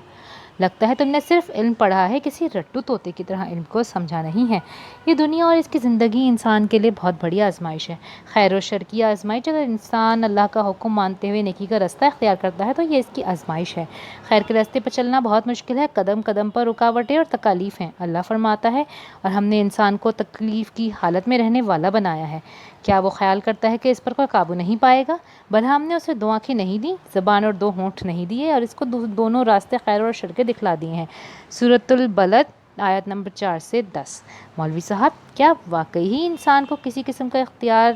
لگتا ہے تم نے صرف علم پڑھا ہے، کسی رٹو طوطے کی طرح علم کو سمجھا نہیں ہے۔ یہ دنیا اور اس کی زندگی انسان کے لیے بہت بڑی آزمائش ہے، خیر و شر کی آزمائش۔ اگر انسان اللہ کا حکم مانتے ہوئے نیکی کا راستہ اختیار کرتا ہے تو یہ اس کی آزمائش ہے۔ خیر کے راستے پر چلنا بہت مشکل ہے، قدم قدم پر رکاوٹیں اور تکالیف ہیں۔ اللہ فرماتا ہے اور ہم نے انسان کو تکلیف کی حالت میں رہنے والا بنایا ہے، کیا وہ خیال کرتا ہے کہ اس پر کوئی قابو نہیں پائے گا؟ بھلا ہم نے اسے 2 آنکھیں نہیں دیں، زبان اور 2 ہونٹ نہیں دیے، اور اس کو دونوں راستے خیر اور شر کے دکھلا دیے ہیں۔ سورۃ البلد آیت نمبر 4 سے 10۔ مولوی صاحب، کیا واقعی ہی انسان کو کسی قسم کا اختیار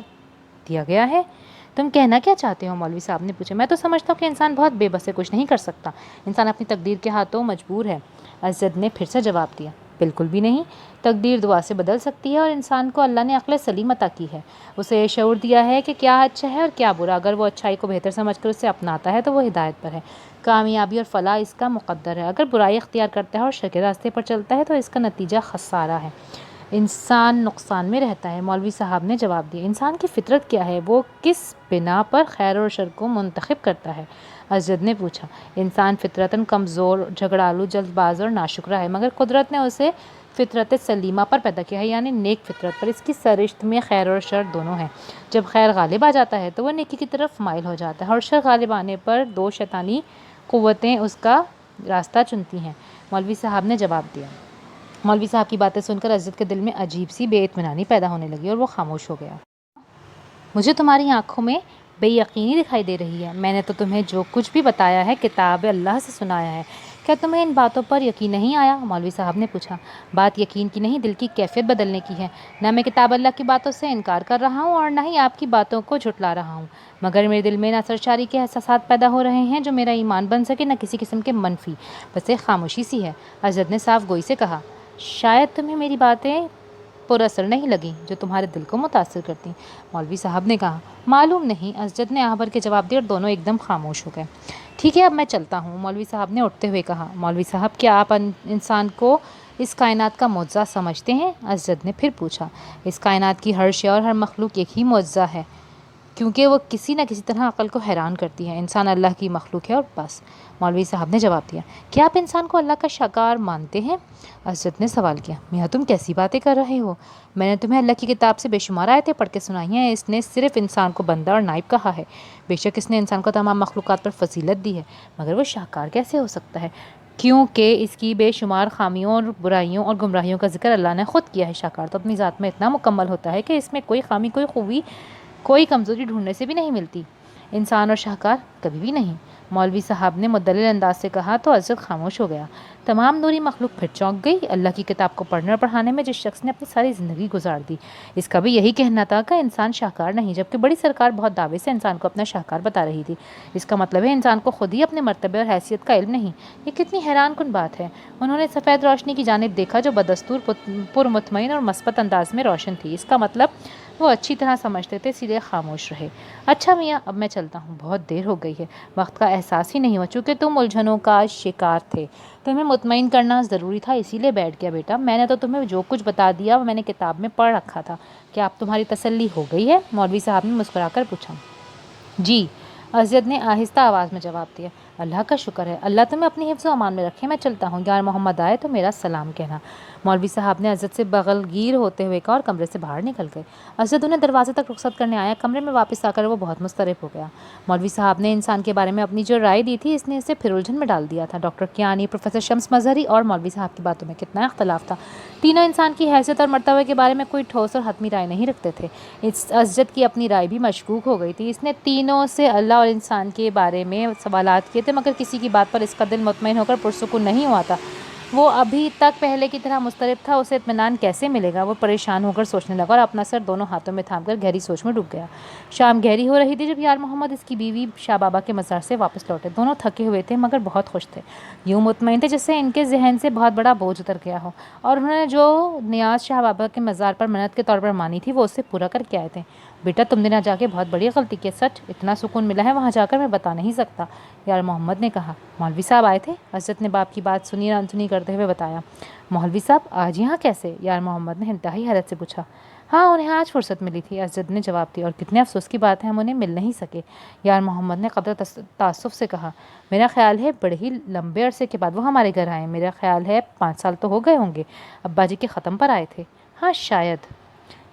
دیا گیا ہے؟ تم کہنا کیا چاہتے ہو؟ مولوی صاحب نے پوچھا۔ میں تو سمجھتا ہوں کہ انسان بہت بے بس ہے، کچھ نہیں کر سکتا، انسان اپنی تقدیر کے ہاتھوں مجبور ہے۔ اسجد نے پھر سے جواب دیا، بالکل بھی نہیں، تقدیر دعا سے بدل سکتی ہے، اور انسان کو اللہ نے عقل سلیم عطا کی ہے، اسے یہ شعور دیا ہے کہ کیا اچھا ہے اور کیا برا۔ اگر وہ اچھائی کو بہتر سمجھ کر اسے اپناتا ہے تو وہ ہدایت پر ہے، کامیابی اور فلاح اس کا مقدر ہے۔ اگر برائی اختیار کرتا ہے اور شر کے راستے پر چلتا ہے تو اس کا نتیجہ خسارہ ہے، انسان نقصان میں رہتا ہے۔ مولوی صاحب نے جواب دیا، انسان کی فطرت کیا ہے؟ وہ کس بنا پر خیر اور شر کو منتخب کرتا ہے؟ اسجد نے پوچھا۔ انسان فطرتاً کمزور، جھگڑالو، جلد باز اور ناشکرا ہے، مگر قدرت نے اسے فطرت سلیمہ پر پیدا کیا ہے، یعنی نیک فطرت پر۔ اس کی سرشت میں خیر اور شر دونوں ہیں۔ جب خیر غالب آ جاتا ہے تو وہ نیکی کی طرف مائل ہو جاتا ہے، اور شر غالب آنے پر دو شیطانی قوتیں اس کا راستہ چنتی ہیں۔ مولوی صاحب نے جواب دیا۔ مولوی صاحب کی باتیں سن کر اسجد کے دل میں عجیب سی بے اطمینانی پیدا ہونے لگی اور وہ خاموش ہو گیا۔ مجھے تمہاری آنکھوں میں بے یقینی دکھائی دے رہی ہے، میں نے تو تمہیں جو کچھ بھی بتایا ہے کتاب اللہ سے سنایا ہے، کیا تمہیں ان باتوں پر یقین نہیں آیا؟ مولوی صاحب نے پوچھا۔ بات یقین کی نہیں، دل کی کیفیت بدلنے کی ہے۔ نہ میں کتاب اللہ کی باتوں سے انکار کر رہا ہوں اور نہ ہی آپ کی باتوں کو جھٹلا رہا ہوں، مگر میرے دل میں نہ سرشاری کے احساسات پیدا ہو رہے ہیں جو میرا ایمان بن سکے، نہ کسی قسم کے منفی، بس ایک خاموشی سی ہے۔ اسجد نے صاف گوئی سے کہا، شاید تمہیں میری باتیں پر اثر نہیں لگیں جو تمہارے دل کو متاثر کرتی۔ مولوی صاحب نے کہا، معلوم نہیں، اسجد نے آہ بھر کے جواب دیا اور دونوں ایک دم خاموش ہو گئے۔ ٹھیک ہے، اب میں چلتا ہوں، مولوی صاحب نے اٹھتے ہوئے کہا۔ مولوی صاحب، کیا آپ انسان کو اس کائنات کا معجزہ سمجھتے ہیں؟ اسجد نے پھر پوچھا۔ اس کائنات کی ہر شے اور ہر مخلوق ایک ہی معجزہ ہے، کیونکہ وہ کسی نہ کسی طرح عقل کو حیران کرتی ہے۔ انسان اللہ کی مخلوق ہے اور بس۔ مولوی صاحب نے جواب دیا۔ کیا آپ انسان کو اللہ کا شکار مانتے ہیں؟ اسجد نے سوال کیا۔ میاں تم کیسی باتیں کر رہے ہو؟ میں نے تمہیں اللہ کی کتاب سے بے شمار آیتیں پڑھ کے سنائی ہیں، اس نے صرف انسان کو بندہ اور نائب کہا ہے۔ بے شک اس نے انسان کو تمام مخلوقات پر فضیلت دی ہے، مگر وہ شاکار کیسے ہو سکتا ہے؟ کیونکہ اس کی بے شمار خامیوں اور برائیوں اور گمراہیوں کا ذکر اللہ نے خود کیا ہے۔ شاکار تو اپنی ذات میں اتنا مکمل ہوتا ہے کہ اس میں کوئی خامی، کوئی خوبی، کوئی کمزوری ڈھونڈنے سے بھی نہیں ملتی، انسان اور شاہکار کبھی بھی نہیں۔ مولوی صاحب نے مدلل انداز سے کہا تو اسجد خاموش ہو گیا۔ تمام نوری مخلوق پھر چونک گئی۔ اللہ کی کتاب کو پڑھنے اور پڑھانے میں جس شخص نے اپنی ساری زندگی گزار دی، اس کا بھی یہی کہنا تھا کہ انسان شاہکار نہیں، جبکہ بڑی سرکار بہت دعوے سے انسان کو اپنا شاہکار بتا رہی تھی۔ اس کا مطلب ہے انسان کو خود ہی اپنے مرتبے اور حیثیت کا علم نہیں۔ یہ کتنی حیران کن بات ہے۔ انہوں نے سفید روشنی کی جانب دیکھا جو بدستور پرمطمئن اور مثبت انداز میں روشن تھی۔ اس کا مطلب وہ اچھی طرح سمجھتے تھے، اسی لیے خاموش رہے۔ اچھا میاں، اب میں چلتا ہوں، بہت دیر ہو گئی ہے، وقت کا احساس ہی نہیں ہوا، چونکہ تم الجھنوں کا شکار تھے، تمہیں مطمئن کرنا ضروری تھا، اسی لیے بیٹھ گیا۔ بیٹا، میں نے تو تمہیں جو کچھ بتا دیا وہ میں نے کتاب میں پڑھ رکھا تھا، کیا اب تمہاری تسلی ہو گئی ہے؟ مولوی صاحب نے مسکرا کر پوچھا۔ جی، اسجد نے آہستہ آواز میں جواب دیا۔ اللہ کا شکر ہے، اللہ تمہیں اپنی حفظ و امان میں رکھے، میں چلتا ہوں، یار محمد آئے تو میرا سلام کہنا۔ مولوی صاحب نے اسجد سے بغل گیر ہوتے ہوئے کہا اور کمرے سے باہر نکل گئے۔ اسجد انہیں دروازے تک رخصت کرنے آیا، کمرے میں واپس آ کر وہ بہت مضطرب ہو گیا۔ مولوی صاحب نے انسان کے بارے میں اپنی جو رائے دی تھی، اس نے اسے پھر الجھن میں ڈال دیا تھا۔ ڈاکٹر کیانی، پروفیسر شمس مظہری اور مولوی صاحب کی باتوں میں کتنا اختلاف تھا۔ تینوں انسان کی حیثیت اور مرتبہ کے بارے میں کوئی ٹھوس اور حتمی رائے نہیں رکھتے تھے۔ اسجد کی اپنی رائے بھی مشکوک ہو گئی تھی۔ اس نے تینوں سے اللہ اور انسان کے بارے میں سوالات کیے تھے، مگر کسی کی بات پر اس کا دل مطمئن ہو کر پرسکون نہیں ہوا تھا۔ وہ ابھی تک پہلے کی طرح مضطرب تھا، اسے اطمینان کیسے ملے گا؟ وہ پریشان ہو کر سوچنے لگا اور اپنا سر دونوں ہاتھوں میں تھام کر گہری سوچ میں ڈوب گیا۔ شام گہری ہو رہی تھی جب یار محمد اس کی بیوی شاہ بابا کے مزار سے واپس لوٹے۔ دونوں تھکے ہوئے تھے مگر بہت خوش تھے، یوں مطمئن تھے جیسے ان کے ذہن سے بہت بڑا بوجھ اتر گیا ہو، اور انہوں نے جو نیاز شاہ بابا کے مزار پر منت کے طور پر مانی تھی وہ اسے پورا کر کے آئے تھے۔ بیٹا، تم نے نہ جا کے بہت بڑی غلطی کی، سچ اتنا سکون ملا ہے وہاں جا کر میں بتا نہیں سکتا، یار محمد نے کہا۔ مولوی صاحب آئے تھے؟ اسجد نے باپ کی بات سنی انسنی کرتے ہوئے بتایا۔ مولوی صاحب آج یہاں کیسے؟ یار محمد نے انتہائی حیرت سے پوچھا۔ ہاں، انہیں آج فرصت ملی تھی، اسجد نے جواب دیا، اور کتنے افسوس کی بات ہے ہم انہیں مل نہیں سکے، یار محمد نے قدر تاسف سے کہا۔ میرا خیال ہے بڑے ہی لمبے عرصے کے بعد وہ ہمارے گھر آئے، میرا خیال ہے 5 سال تو ہو گئے ہوں گے، ابا جی کے ختم پر آئے تھے۔ ہاں شاید،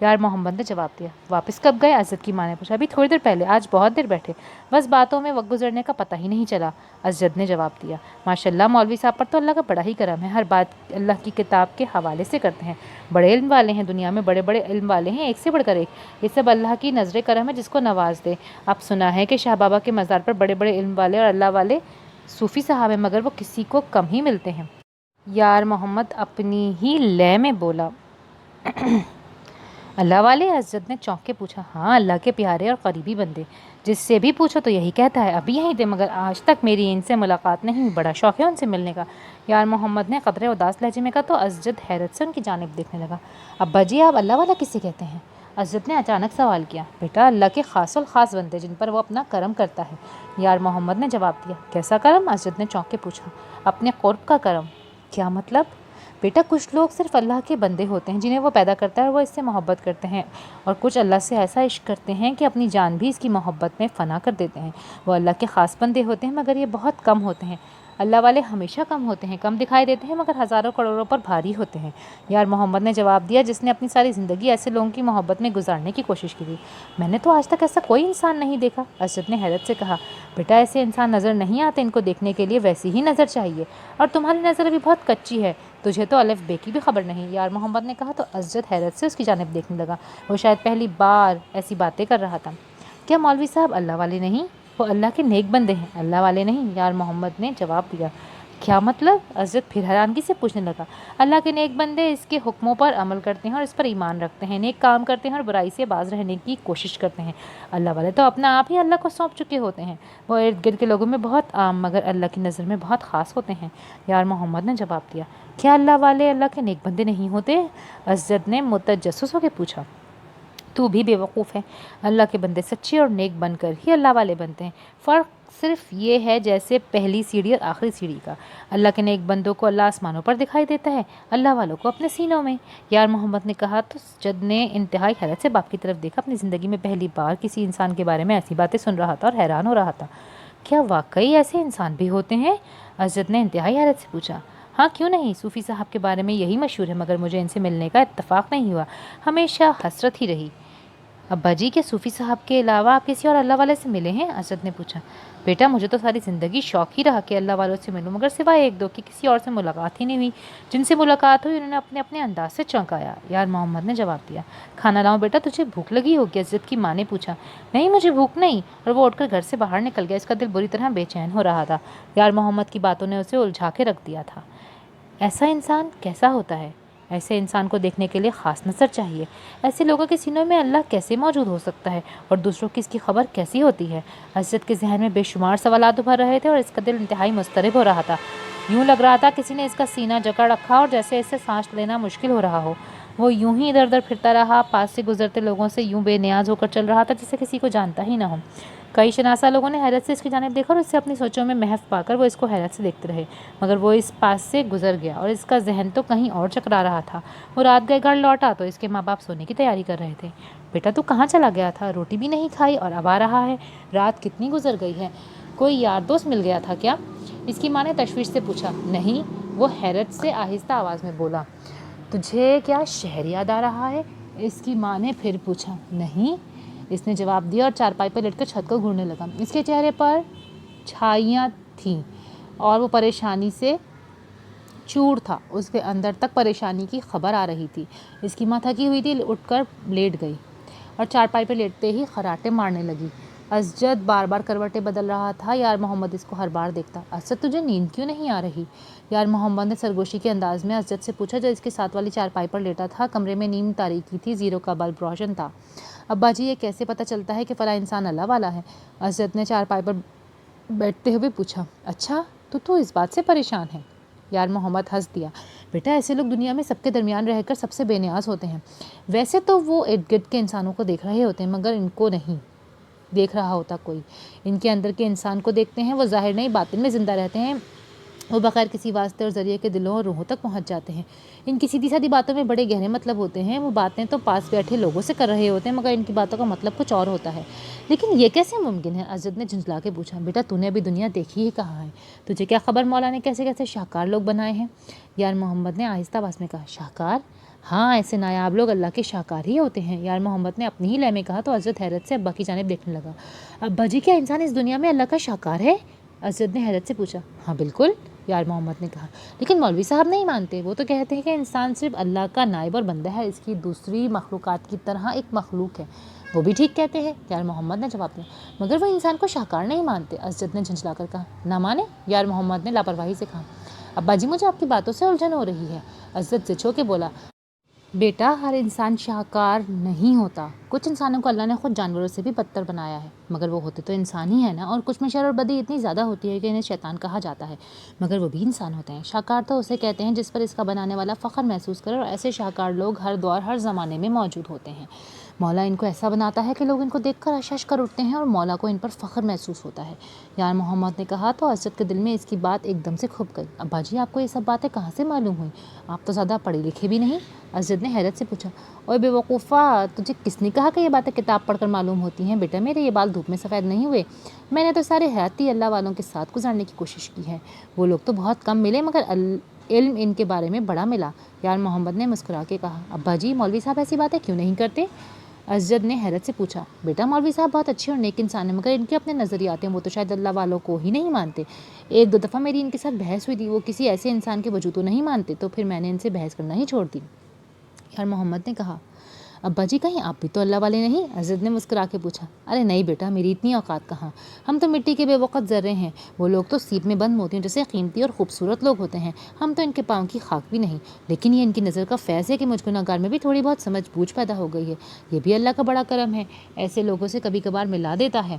یار محمد نے جواب دیا۔ واپس کب گئے؟ اسجد کی ماں نے پوچھا۔ ابھی تھوڑی دیر پہلے، آج بہت دیر بیٹھے، بس باتوں میں وقت گزرنے کا پتہ ہی نہیں چلا، اسجد نے جواب دیا۔ ماشاءاللہ، مولوی صاحب پر تو اللہ کا بڑا ہی کرم ہے، ہر بات اللہ کی کتاب کے حوالے سے کرتے ہیں، بڑے علم والے ہیں، دنیا میں بڑے بڑے علم والے ہیں، ایک سے بڑھ کر ایک، یہ سب اللہ کی نظر کرم ہے جس کو نواز دے۔ اب سنا ہے کہ شاہ بابا کے مزار پر بڑے بڑے علم والے اور اللہ والے صوفی صاحب ہیں مگر وہ کسی کو کم ہی ملتے ہیں۔ یار محمد اپنی ہی لے میں بولا۔ اللہ والے؟ اسجد نے چونک کے پوچھا۔ ہاں، اللہ کے پیارے اور قریبی بندے، جس سے بھی پوچھو تو یہی کہتا ہے۔ ابھی یہیں تھے مگر آج تک میری ان سے ملاقات نہیں ہوئی، بڑا شوق ہے ان سے ملنے کا۔ یار محمد نے قدرے اداس لہجے میں کہا تو اسجد حیرت سے ان کی جانب دیکھنے لگا۔ ابا جی، آپ اللہ والا کسے کہتے ہیں؟ اسجد نے اچانک سوال کیا۔ بیٹا، اللہ کے خاص الخاص بندے جن پر وہ اپنا کرم کرتا ہے، یار محمد نے جواب دیا۔ کیسا کرم؟ اسجد نے چونک کے پوچھا۔ اپنے قرب کا کرم۔ کیا مطلب؟ بیٹا، کچھ لوگ صرف اللہ کے بندے ہوتے ہیں جنہیں وہ پیدا کرتا ہے اور وہ اس سے محبت کرتے ہیں، اور کچھ اللہ سے ایسا عشق کرتے ہیں کہ اپنی جان بھی اس کی محبت میں فنا کر دیتے ہیں۔ وہ اللہ کے خاص بندے ہوتے ہیں مگر یہ بہت کم ہوتے ہیں۔ اللہ والے ہمیشہ کم ہوتے ہیں، کم دکھائی دیتے ہیں مگر ہزاروں کروڑوں پر بھاری ہوتے ہیں، یار محمد نے جواب دیا، جس نے اپنی ساری زندگی ایسے لوگوں کی محبت میں گزارنے کی کوشش کی تھی۔ میں نے تو آج تک ایسا کوئی انسان نہیں دیکھا، اسجد نے حیرت سے کہا۔ بیٹا، ایسے انسان نظر نہیں آتے، ان کو دیکھنے کے لیے ویسی ہی نظر چاہیے، اور تمہاری نظر ابھی بہت کچی ہے، تجھے تو الف بے کی بھی خبر نہیں، یار محمد نے کہا تو اسجد حیرت سے اس کی جانب دیکھنے لگا۔ وہ شاید پہلی بار ایسی باتیں کر رہا تھا۔ کیا مولوی صاحب اللہ والے نہیں؟ وہ اللہ کے نیک بندے ہیں، اللہ والے نہیں، یار محمد نے جواب دیا۔ کیا مطلب؟ اسجد پھر حیرانگی سے پوچھنے لگا۔ اللہ کے نیک بندے اس کے حکموں پر عمل کرتے ہیں اور اس پر ایمان رکھتے ہیں، نیک کام کرتے ہیں اور برائی سے باز رہنے کی کوشش کرتے ہیں۔ اللہ والے تو اپنا آپ ہی اللہ کو سونپ چکے ہوتے ہیں، وہ ارد گرد کے لوگوں میں بہت عام مگر اللہ کی نظر میں بہت خاص ہوتے ہیں، یار محمد نے جواب دیا۔ کیا اللہ والے اللہ کے نیک بندے نہیں ہوتے؟ اسجد نے متجسس ہو کے پوچھا۔ تو بھی بے وقوف ہے، اللہ کے بندے سچے اور نیک بن کر ہی اللہ والے بنتے ہیں، فرق صرف یہ ہے جیسے پہلی سیڑھی اور آخری سیڑھی کا۔ اللہ کے نیک بندوں کو اللہ آسمانوں پر دکھائی دیتا ہے، اللہ والوں کو اپنے سینوں میں، یار محمد نے کہا تو اسجد نے انتہائی حیرت سے باپ کی طرف دیکھا، اپنی زندگی میں پہلی بار کسی انسان کے بارے میں ایسی باتیں سن رہا تھا اور حیران ہو رہا تھا۔ کیا واقعی ایسے انسان بھی ہوتے ہیں؟ اسجد نے انتہائی حیرت سے پوچھا۔ ہاں، کیوں نہیں، صوفی صاحب کے بارے میں یہی مشہور ہے مگر مجھے ان سے ملنے کا اتفاق نہیں ہوا، ہمیشہ حسرت ہی رہی۔ ابا جی، کیا صوفی صاحب کے علاوہ آپ کسی اور اللہ والے سے ملے ہیں؟ اسجد نے پوچھا۔ بیٹا، مجھے تو ساری زندگی شوق ہی رہا کہ اللہ والوں سے ملوں مگر سوائے ایک دو کی کسی اور سے ملاقات ہی نہیں ہوئی، جن سے ملاقات ہوئی انہوں نے اپنے اپنے انداز سے چونکایا، یار محمد نے جواب دیا۔ کھانا لاؤں بیٹا، تجھے بھوک لگی ہوگی؟ اسجد کی ماں نے پوچھا۔ نہیں، مجھے بھوک نہیں، اور وہ اٹھ کر گھر سے باہر نکل گیا، اس کا دل بری طرح بے چین ہو رہا تھا، یار محمد کی باتوں نے اسے الجھا کے رکھ دیا تھا۔ ایسا انسان کیسا ہوتا ہے؟ ایسے انسان کو دیکھنے کے لیے خاص نظر چاہیے، ایسے لوگوں کے سینوں میں اللہ کیسے موجود ہو سکتا ہے اور دوسروں کی اس کی خبر کیسی ہوتی ہے؟ اسجد کے ذہن میں بے شمار سوالات ابھر رہے تھے اور اس کا دل انتہائی مضطرب ہو رہا تھا، یوں لگ رہا تھا کسی نے اس کا سینہ جکڑ رکھا اور جیسے اس سے سانس لینا مشکل ہو رہا ہو۔ وہ یوں ہی ادھر ادھر پھرتا رہا، پاس سے گزرتے لوگوں سے یوں بے نیاز ہو کر چل رہا تھا جسے کسی کو جانتا ہی نہ ہو۔ کئی شناسا لوگوں نے حیرت سے اس کی جانب دیکھا اور اس سے اپنی سوچوں میں محو پا کر وہ اس کو حیرت سے دیکھتے رہے، مگر وہ اس پاس سے گزر گیا اور اس کا ذہن تو کہیں اور چکرا رہا تھا۔ وہ رات گئے گھر لوٹا تو اس کے ماں باپ سونے کی تیاری کر رہے تھے۔ بیٹا، تو کہاں چلا گیا تھا؟ روٹی بھی نہیں کھائی اور اب آ رہا ہے، رات کتنی گزر گئی ہے، کوئی یار دوست مل گیا تھا کیا؟ اس کی ماں نے تشویش سے پوچھا۔ نہیں، وہ حیرت سے آہستہ آواز میں بولا۔ تجھے کیا شہر یاد آ رہا ہے؟ اس کی ماں نے پھر پوچھا۔ نہیں، اس نے جواب دیا اور چارپائی پر لیٹ کر چھت کو گھورنے لگا۔ اس کے چہرے پر چھائیاں تھیں اور وہ پریشانی سے چور تھا، اس کے اندر تک پریشانی کی خبر آ رہی تھی۔ اس کی ماں تھکی ہوئی تھی، اٹھ کر لیٹ گئی اور چارپائی پہ لیٹتے ہی خراٹے مارنے لگی۔ اسجد بار بار کروٹیں بدل رہا تھا، یار محمد اس کو ہر بار دیکھتا۔ اسجد، تجھے نیند کیوں نہیں آ رہی؟ یار محمد نے سرگوشی کے انداز میں اسجد سے پوچھا جو اس کے ساتھ والی چارپائی پر لیٹا تھا۔ کمرے میں نیم تاریکی تھی، زیرو کا بلب روشن تھا۔ ابا جی، یہ کیسے پتہ چلتا ہے کہ فلاں انسان اللہ والا ہے؟ اسجد نے چارپائی پر بیٹھتے ہوئے پوچھا۔ اچھا، تو اس بات سے پریشان ہے؟ یار محمد ہنس دیا۔ بیٹا، ایسے لوگ دنیا میں سب کے درمیان رہ کر سب سے بے نیاز ہوتے ہیں، ویسے تو وہ ارد گرد کے انسانوں کو دیکھ رہے ہوتے ہیں مگر ان کو نہیں دیکھ رہا ہوتا کوئی، ان کے اندر کے انسان کو دیکھتے ہیں، وہ ظاہر نہیں باطن میں زندہ رہتے ہیں، وہ بغیر کسی واسطے اور ذریعے کے دلوں اور روحوں تک پہنچ جاتے ہیں، ان کی سیدھی سادھی باتوں میں بڑے گہرے مطلب ہوتے ہیں، وہ باتیں تو پاس بیٹھے لوگوں سے کر رہے ہوتے ہیں مگر ان کی باتوں کا مطلب کچھ اور ہوتا ہے۔ لیکن یہ کیسے ممکن ہے؟ اسجد نے جھنجھلا کے پوچھا۔ بیٹا، تو نے ابھی دنیا دیکھی ہی کہاں ہے، تجھے کیا خبر مولا نے کیسے کیسے شاہکار لوگ بنائے ہیں؟ یار محمد نے آہستہ آواز میں کہا۔ شاہکار؟ ہاں، ایسے نایاب لوگ اللہ کے شاہکار ہی ہوتے ہیں، یار محمد نے اپنی ہی لے میں کہا تو اسجد حیرت سے ابا کی جانب دیکھنے لگا۔ ابا جی، کیا انسان اس دنیا میں اللہ کا شاہکار ہے؟ اسجد نے حیرت سے پوچھا۔ ہاں بالکل، یار محمد نے کہا۔ لیکن مولوی صاحب نہیں مانتے، وہ تو کہتے ہیں کہ انسان صرف اللہ کا نائب اور بندہ ہے، اس کی دوسری مخلوقات کی طرح ایک مخلوق ہے۔ وہ بھی ٹھیک کہتے ہیں، یار محمد نے جواب دیا، مگر وہ انسان کو شاہکار نہیں مانتے، اسجد نے جھنجھلا کر کہا۔ نہ مانے؟ یار محمد نے لاپرواہی سے کہا۔ ابا جی مجھے آپ کی باتوں سے الجھن ہو رہی ہے، اسجد زچو کے بولا۔ بیٹا ہر انسان شاہکار نہیں ہوتا، کچھ انسانوں کو اللہ نے خود جانوروں سے بھی بدتر بنایا ہے، مگر وہ ہوتے تو انسان ہی ہے نا، اور کچھ میں شر اور بدی اتنی زیادہ ہوتی ہے کہ انہیں شیطان کہا جاتا ہے، مگر وہ بھی انسان ہوتے ہیں۔ شاہکار تو اسے کہتے ہیں جس پر اس کا بنانے والا فخر محسوس کرے، اور ایسے شاہکار لوگ ہر دور ہر زمانے میں موجود ہوتے ہیں۔ مولا ان کو ایسا بناتا ہے کہ لوگ ان کو دیکھ کر اشش کر اٹھتے ہیں، اور مولا کو ان پر فخر محسوس ہوتا ہے۔ یار محمد نے کہا تو اسجد کے دل میں اس کی بات ایک دم سے کھپ گئی۔ ابا جی آپ کو یہ سب باتیں کہاں سے معلوم ہوئی؟ آپ تو زیادہ پڑھے لکھے بھی نہیں۔ اسجد نے حیرت سے پوچھا۔ اوے بے وقوفا، تجھے کس نے کہا کہ یہ باتیں کتاب پڑھ کر معلوم ہوتی ہیں؟ بیٹا میرے یہ بال دھوپ میں سفید نہیں ہوئے، میں نے تو سارے حیاتی اللہ والوں کے ساتھ گزارنے کی کوشش کی ہے۔ وہ لوگ تو بہت کم ملے، مگر علم ان کے بارے میں بڑا ملا۔ یار محمد نے مسکرا کے کہا۔ ابا جی مولوی صاحب ایسی باتیں کیوں نہیں کرتے؟ اسجد نے حیرت سے پوچھا۔ بیٹا مولوی صاحب بہت اچھے اور نیک انسان ہیں، مگر ان کے اپنے نظریات ہیں، وہ تو شاید اللہ والوں کو ہی نہیں مانتے۔ ایک دو دفعہ میری ان کے ساتھ بحث ہوئی تھی، وہ کسی ایسے انسان کے وجود کو نہیں مانتے، تو پھر میں نے ان سے بحث کرنا ہی چھوڑ دی۔ یار محمد نے کہا۔ ابا جی کہیں آپ بھی تو اللہ والے نہیں؟ اسجد نے مسکرا کے پوچھا۔ ارے نہیں بیٹا، میری اتنی اوقات کہاں، ہم تو مٹی کے بے وقت ذرے ہیں، وہ لوگ تو سیپ میں بند موتیوں جیسے قیمتی اور خوبصورت لوگ ہوتے ہیں، ہم تو ان کے پاؤں کی خاک بھی نہیں۔ لیکن یہ ان کی نظر کا فیض ہے کہ مجھ گنہگار میں بھی تھوڑی بہت سمجھ بوجھ پیدا ہو گئی ہے، یہ بھی اللہ کا بڑا کرم ہے، ایسے لوگوں سے کبھی کبھار ملا دیتا ہے۔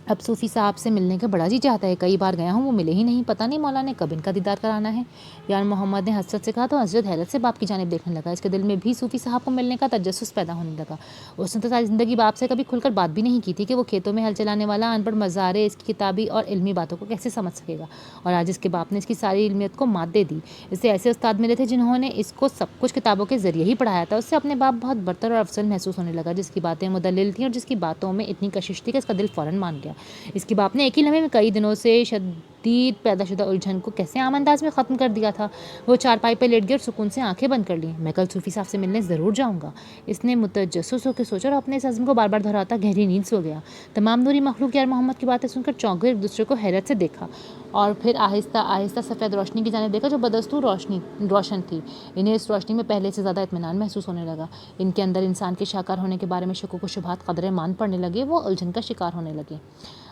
اب صوفی صاحب سے ملنے کا بڑا جی چاہتا ہے، کئی بار گیا ہوں وہ ملے ہی نہیں، پتہ نہیں مولا نے کب ان کا دیدار کرانا ہے۔ یار محمد نے حسرت سے کہا تو اسجد حیرت سے باپ کی جانب دیکھنے لگا، اس کے دل میں بھی صوفی صاحب کو ملنے کا تجسس پیدا ہونے لگا۔ اس نے تو ساری زندگی باپ سے کبھی کھل کر بات بھی نہیں کی تھی کہ وہ کھیتوں میں ہل چلانے والا ان پڑھ مزارے اس کی کتابی اور علمی باتوں کو کیسے سمجھ سکے گا، اور آج اس کے باپ نے اس کی ساری علمیت کو مات دے دی۔ اسے ایسے استاد ملے تھے جنہوں نے اس کو سب کچھ کتابوں کے ذریعے ہی پڑھایا تھا، اس سے اپنے باپ بہت برتر اور افضل محسوس ہونے لگا، جس کی باتیں مدلل تھیں اور جس کی باتوں میں اتنی کشش تھی کہ اس کا دل فوراً مان گیا۔ اس کے باپ نے ایک ہی لمحے میں کئی دنوں سے شدید پیدا شدہ الجھن کو کیسے عام انداز میں ختم کر دیا تھا۔ وہ چارپائی پہ لیٹ گئے اور سکون سے آنکھیں بند کر لیں۔ میں کل صوفی صاحب سے ملنے ضرور جاؤں گا، اس نے متجسس ہو کے سوچا اور اپنے اس عزم کو بار بار دہراتا گہری نیند سو گیا۔ تمام نوری مخلوق یار محمد کی باتیں سن کر چونک گئے، ایک دوسرے کو حیرت سے دیکھا اور پھر آہستہ آہستہ سفید روشنی کی جانب دیکھا جو بدستور روشن تھی۔ انہیں اس روشنی میں پہلے سے زیادہ اطمینان محسوس ہونے لگا، ان کے اندر انسان کے شاکار ہونے کے بارے میں شکوک و شبہات قدرے مان پڑنے لگے، وہ الجھن کا شکار ہونے لگے۔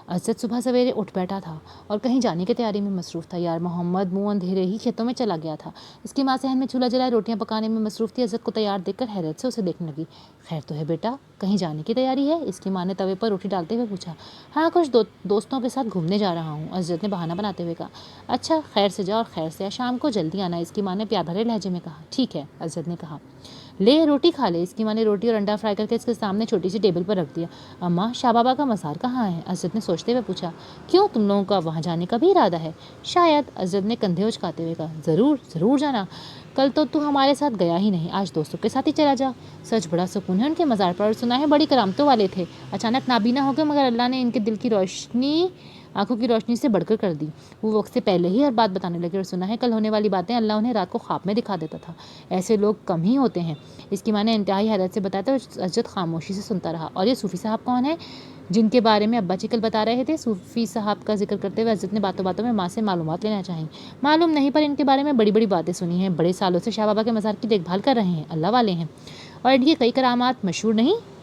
اسجد صبح سویرے اٹھ بیٹھا تھا اور کہیں جانے کی تیاری میں مصروف تھا۔ یار محمد منہ اندھیرے ہی کھیتوں میں چلا گیا تھا، اس کی ماں صحن میں چولہا جلائے روٹیاں پکانے میں مصروف تھی۔ اسجد کو تیار دیکھ کر حیرت سے اسے دیکھنے لگی۔ خیر تو ہے بیٹا، کہیں جانے کی تیاری ہے؟ اس کی ماں نے توے پر روٹی ڈالتے ہوئے پوچھا۔ ہاں کچھ دوستوں کے ساتھ گھومنے جا رہا ہوں، اسجد نے بہانہ بناتے ہوئے کہا۔ اچھا خیر سے جا اور خیر سے آ، شام کو جلدی آنا، اس کی ماں نے پیار بھرے لہجے میں کہا۔ ٹھیک ہے، اسجد نے کہا۔ لے روٹی کھا لے، اس کی ماں نے روٹی اور انڈا فرائی کر کے اس کے سامنے چھوٹی سی ٹیبل پر رکھ دیا۔ اماں شاہ بابا کا مزار کہاں ہے؟ اسجد نے سوچتے ہوئے پوچھا۔ کیوں، تم لوگوں کا وہاں جانے کا بھی ارادہ ہے؟ شاید، اسجد نے کندھے اچکاتے ہوئے کہا۔ ضرور ضرور جانا، کل تو ہمارے ساتھ گیا ہی نہیں، آج دوستوں کے ساتھ ہی چلا جا۔ سچ بڑا سکون ہے ان کے مزار پر، اور سنا ہے بڑی کرامتوں والے تھے، اچانک نابینا ہو گئے مگر اللہ نے ان کے دل کی روشنی آنکھوں کی روشنی سے بڑھ کر دی۔ وہ وقت سے پہلے ہی ہر بات بتانے لگے، اور سنا ہے کل ہونے والی باتیں اللہ انہیں رات کو خواب میں دکھا دیتا تھا۔ ایسے لوگ کم ہی ہوتے ہیں، اس کی ماں نے انتہائی حیرت سے بتایا، اور اسجد خاموشی سے سنتا رہا۔ اور یہ صوفی صاحب کون ہیں جن کے بارے میں ابا جی کل بتا رہے تھے؟ صوفی صاحب کا ذکر کرتے ہوئے اسجد نے باتوں باتوں میں ماں سے معلومات لینا چاہی۔ معلوم نہیں، پر ان کے بارے میں بڑی بڑی باتیں سنی ہیں، بڑے سالوں سے شاہ بابا کے مزار کی دیکھ بھال کر رہے ہیں، اللہ والے ہیں، اور ان کی کئی کرامات مشہور نہیں؟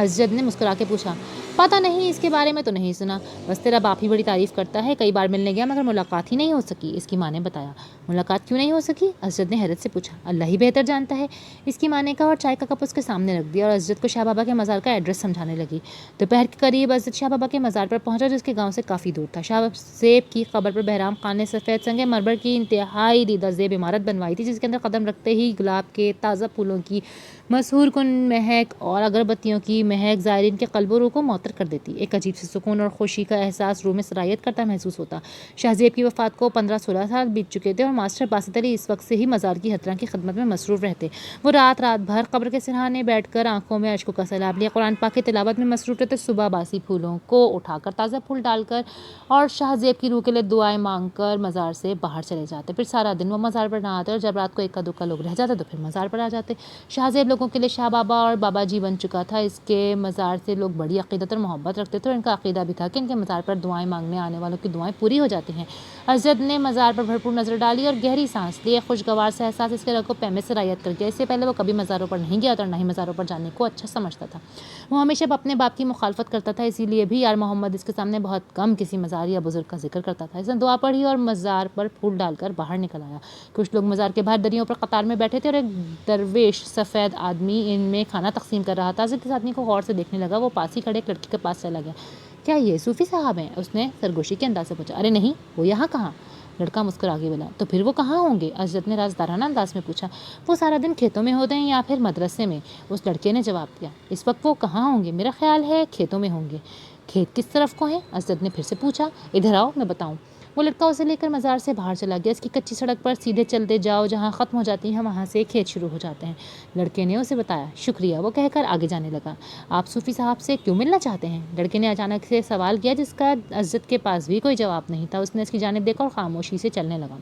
اسجد نے مسکرا کے پوچھا۔ پتہ نہیں، اس کے بارے میں تو نہیں سنا، بس تیرا باپ ہی بڑی تعریف کرتا ہے، کئی بار ملنے گیا مگر ملاقات ہی نہیں ہو سکی، اس کی ماں نے بتایا۔ ملاقات کیوں نہیں ہو سکی؟ اسجد نے حیرت سے پوچھا۔ اللہ ہی بہتر جانتا ہے، اس کی ماں نے کہا اور چائے کا کپ اس کے سامنے رکھ دیا، اور اسجد کو شاہ بابا کے مزار کا ایڈریس سمجھانے لگی۔ دوپہر کے قریب اسجد شاہ بابا کے مزار پر پہنچا جو اس کے گاؤں سے کافی دور تھا۔ شاہ زیب کی قبر پر بہرام خان نے سفید سنگ مرمر کی انتہائی دیدہ زیب عمارت بنوائی تھی، جس کے اندر قدم رکھتے ہی گلاب کے تازہ پھولوں کی مسحور کن مہک اور اگربتیوں کی مہک زائرین کے قلب و روح کو معطر کر دیتی۔ ایک عجیب سے سکون اور خوشی کا احساس روح میں سرایت کرتا محسوس ہوتا۔ شاہ زیب کی وفات کو 15-16 سال بیت چکے تھے، اور ماسٹر باسط علی اس وقت سے ہی مزار کی حضراں کی خدمت میں مصروف رہتے۔ وہ رات بھر قبر کے سرہانے بیٹھ کر آنکھوں میں اشکوں کا سیلاب لیے قرآن پاک کی تلاوت میں مصروف رہتے، صبح باسی پھولوں کو اٹھا کر تازہ پھول ڈال کر اور شاہ زیب کی روح کے لیے دعائیں مانگ کر مزار سے باہر چلے جاتے۔ پھر سارا دن وہ مزار پر نہ آتے، اور جب رات کو اکا دکا لوگ رہ جاتے تو پھر مزار پر آ جاتے۔ شاہ زیب لوگوں کے لیے شاہ بابا اور بابا جی بن چکا تھا، اس کے مزار سے لوگ بڑی عقیدت اور محبت رکھتے تھے اور ان کا عقیدہ بھی تھا کہ ان کے مزار پر دعائیں مانگنے آنے والوں کی دعائیں پوری ہو جاتی ہیں۔ حضرت نے مزار پر بھرپور نظر ڈالی اور گہری سانس لی۔ ایک خوشگوار سا احساس اس کے رگ کو پے میں سرایت کر گیا۔ اس سے پہلے وہ کبھی مزاروں پر نہیں گیا تھا اور نہ ہی مزاروں پر جانے کو اچھا سمجھتا تھا۔ وہ ہمیشہ اپنے باپ کی مخالفت کرتا تھا، اسی لیے بھی یار محمد اس کے سامنے بہت کم کسی مزار یا بزرگ کا ذکر کرتا تھا۔ اس نے دعا پڑھی اور مزار پر پھول ڈال کر باہر نکل آیا۔ کچھ لوگ مزار کے باہر دریوں پر قطار میں بیٹھے تھے اور ایک درویش سفید آدمی ان میں کھانا تقسیم کر رہا تھا۔ حضرت اس آدمی کو غور سے دیکھنے لگا۔ وہ پاس ہی کھڑے ایک لڑکی کے پاس چلا گیا۔ کیا یہ صوفی صاحب ہیں؟ اس نے سرگوشی کے انداز سے پوچھا۔ ارے نہیں، وہ یہاں کہاں؟ لڑکا مسکرا کے بولا۔ تو پھر وہ کہاں ہوں گے؟ حضرت نے رازدارانہ انداز میں پوچھا۔ وہ سارا دن کھیتوں میں ہوتے ہیں یا پھر مدرسے میں، اس لڑکے نے جواب دیا۔ اس وقت وہ کہاں ہوں گے؟ میرا خیال ہے کھیتوں میں ہوں گے۔ کھیت کس طرف کو ہیں؟ حضرت نے پھر سے پوچھا۔ ادھر آؤ، میں بتاؤں۔ وہ لڑکا اسے لے کر مزار سے باہر چلا گیا۔ اس کی کچی سڑک پر سیدھے چلتے جاؤ، جہاں ختم ہو جاتی ہیں وہاں سے کھیت شروع ہو جاتے ہیں۔ لڑکے نے اسے بتایا۔ شکریہ، وہ کہہ کر آگے جانے لگا۔ آپ صوفی صاحب سے کیوں ملنا چاہتے ہیں؟ لڑکے نے اچانک سے سوال کیا جس کا عزت کے پاس بھی کوئی جواب نہیں تھا۔ اس نے اس کی جانب دیکھا اور خاموشی سے چلنے لگا۔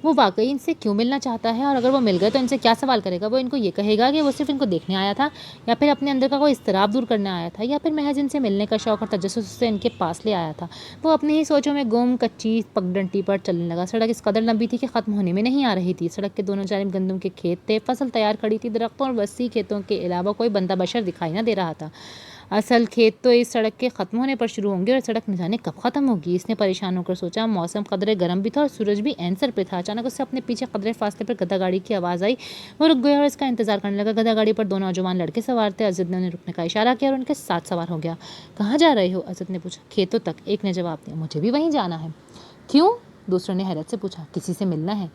وہ واقعی ان سے کیوں ملنا چاہتا ہے؟ اور اگر وہ مل گئے تو ان سے کیا سوال کرے گا؟ وہ ان کو یہ کہے گا کہ وہ صرف ان کو دیکھنے آیا تھا، یا پھر اپنے اندر کا کوئی اضطراب دور کرنے آیا تھا، یا پھر محض ان سے ملنے کا شوق اور تجسس سے ان کے پاس لے آیا تھا؟ وہ اپنی ہی سوچوں میں گم کچی پگڈنڈی پر چلنے لگا۔ سڑک اس قدر لمبی تھی کہ ختم ہونے میں نہیں آ رہی تھی۔ سڑک کے دونوں جانب گندم کے کھیت تھے، فصل تیار کھڑی تھی۔ درختوں اور وسیع کھیتوں کے علاوہ کوئی بندہ بشر دکھائی نہ دے رہا تھا۔ اصل کھیت تو اس سڑک کے ختم ہونے پر شروع ہوں گے اور سڑک نہ جانے کب ختم ہوگی۔ اس نے پریشان ہو کر سوچا۔ موسم قدرے گرم بھی تھا اور سورج بھی عین سر پہ تھا۔ اچانک اس سے اپنے پیچھے قدرے فاصلے پر گدھا گاڑی کی آواز آئی۔ وہ رک گیا اور اس کا انتظار کرنے لگا۔ گدھا گاڑی پر دو نوجوان لڑکے سوار تھے۔ حضرت نے انہیں رکنے کا اشارہ کیا اور ان کے ساتھ سوار ہو گیا۔ کہاں جا رہے ہو؟ حضرت نے پوچھا۔ کھیتوں تک، ایک نے جواب دیا۔ مجھے بھی وہیں جانا ہے۔ کیوں؟ دوسرے نے حیرت سے پوچھا۔ کسی سے ملنا ہے۔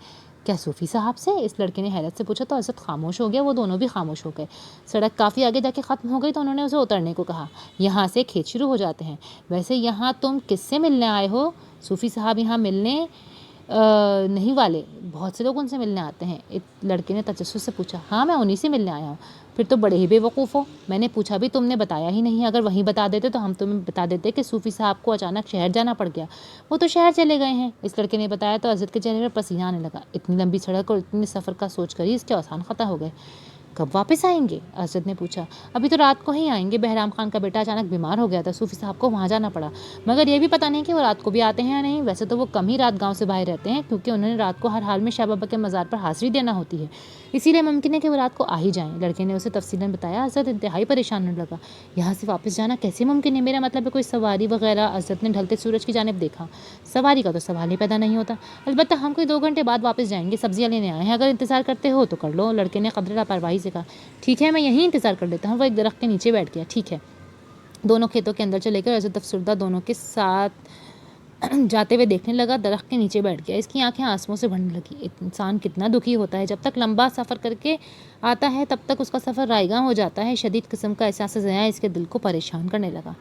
کیا صوفی صاحب سے؟ اس لڑکے نے حیرت سے پوچھا تو حضرت خاموش ہو گیا۔ وہ دونوں بھی خاموش ہو گئے۔ سڑک کافی آگے جا کے ختم ہو گئی تو انہوں نے اسے اترنے کو کہا۔ یہاں سے کھیت شروع ہو جاتے ہیں۔ ویسے یہاں تم کس سے ملنے آئے ہو؟ صوفی صاحب یہاں ملنے نہیں والے، بہت سے لوگ ان سے ملنے آتے ہیں، ایک لڑکے نے تجسس سے پوچھا۔ ہاں، میں انہی سے ملنے آیا ہوں۔ پھر تو بڑے ہی بے وقوف ہو، میں نے پوچھا بھی تم نے بتایا ہی نہیں۔ اگر وہیں بتا دیتے تو ہم تمہیں بتا دیتے کہ صوفی صاحب کو اچانک شہر جانا پڑ گیا۔ وہ تو شہر چلے گئے ہیں، اس لڑکے نے بتایا تو حضرت کے چہرے پر پسینہ آنے لگا۔ اتنی لمبی سڑک اور اتنے سفر کا سوچ کر ہی اس کے اوزان خطا ہو گئے۔ کب واپس آئیں گے؟ حضرت نے پوچھا۔ ابھی تو رات کو ہی آئیں گے۔ بہرام خان کا بیٹا اچانک بیمار ہو گیا تھا، صوفی صاحب کو وہاں جانا پڑا، مگر یہ بھی پتہ نہیں کہ وہ رات کو بھی آتے ہیں یا نہیں۔ ویسے تو وہ کم ہی رات گاؤں سے باہر رہتے ہیں کیونکہ انہوں نے رات کو ہر حال میں شاہ بابا کے مزار پر حاضری دینا ہوتی ہے، اسی لیے ممکن ہے کہ وہ رات کو آ ہی جائیں۔ لڑکے نے اسے تفصیلاً بتایا۔ حضرت انتہائی پریشان ہونے لگا۔ یہاں سے واپس جانا کیسے ممکن ہے؟ میرا مطلب ہے کوئی سواری وغیرہ؟ حضرت نے ڈھلتے سورج کی جانب دیکھا۔ سواری کا تو سوال ہی پیدا نہیں ہوتا، البتہ ہم کوئی 2 گھنٹے بعد واپس جائیں گے، سبزیاں لینے آئے ہیں، اگر انتظار کرتے ہو تو کر لو۔ لڑکے نے قدرے لاپرواہی سے کہا۔ ٹھیک ہے، میں یہیں انتظار کر لیتا ہوں۔ وہ ایک درخت کے نیچے بیٹھ گیا۔ ٹھیک ہے۔ دونوں کھیتوں کے اندر چلے گئے۔ حضرت افسردہ دونوں کے ساتھ جاتے ہوئے دیکھنے لگا۔ درخت کے نیچے بیٹھ گیا۔ اس کی آنکھیں آنسوؤں سے بھرنے لگی۔ انسان کتنا دکھی ہوتا ہے، جب تک لمبا سفر کر کے آتا ہے تب تک اس کا سفر رائگاں ہو جاتا ہے۔ شدید قسم کا احساس زیاں اس کے دل کو پریشان کرنے لگا۔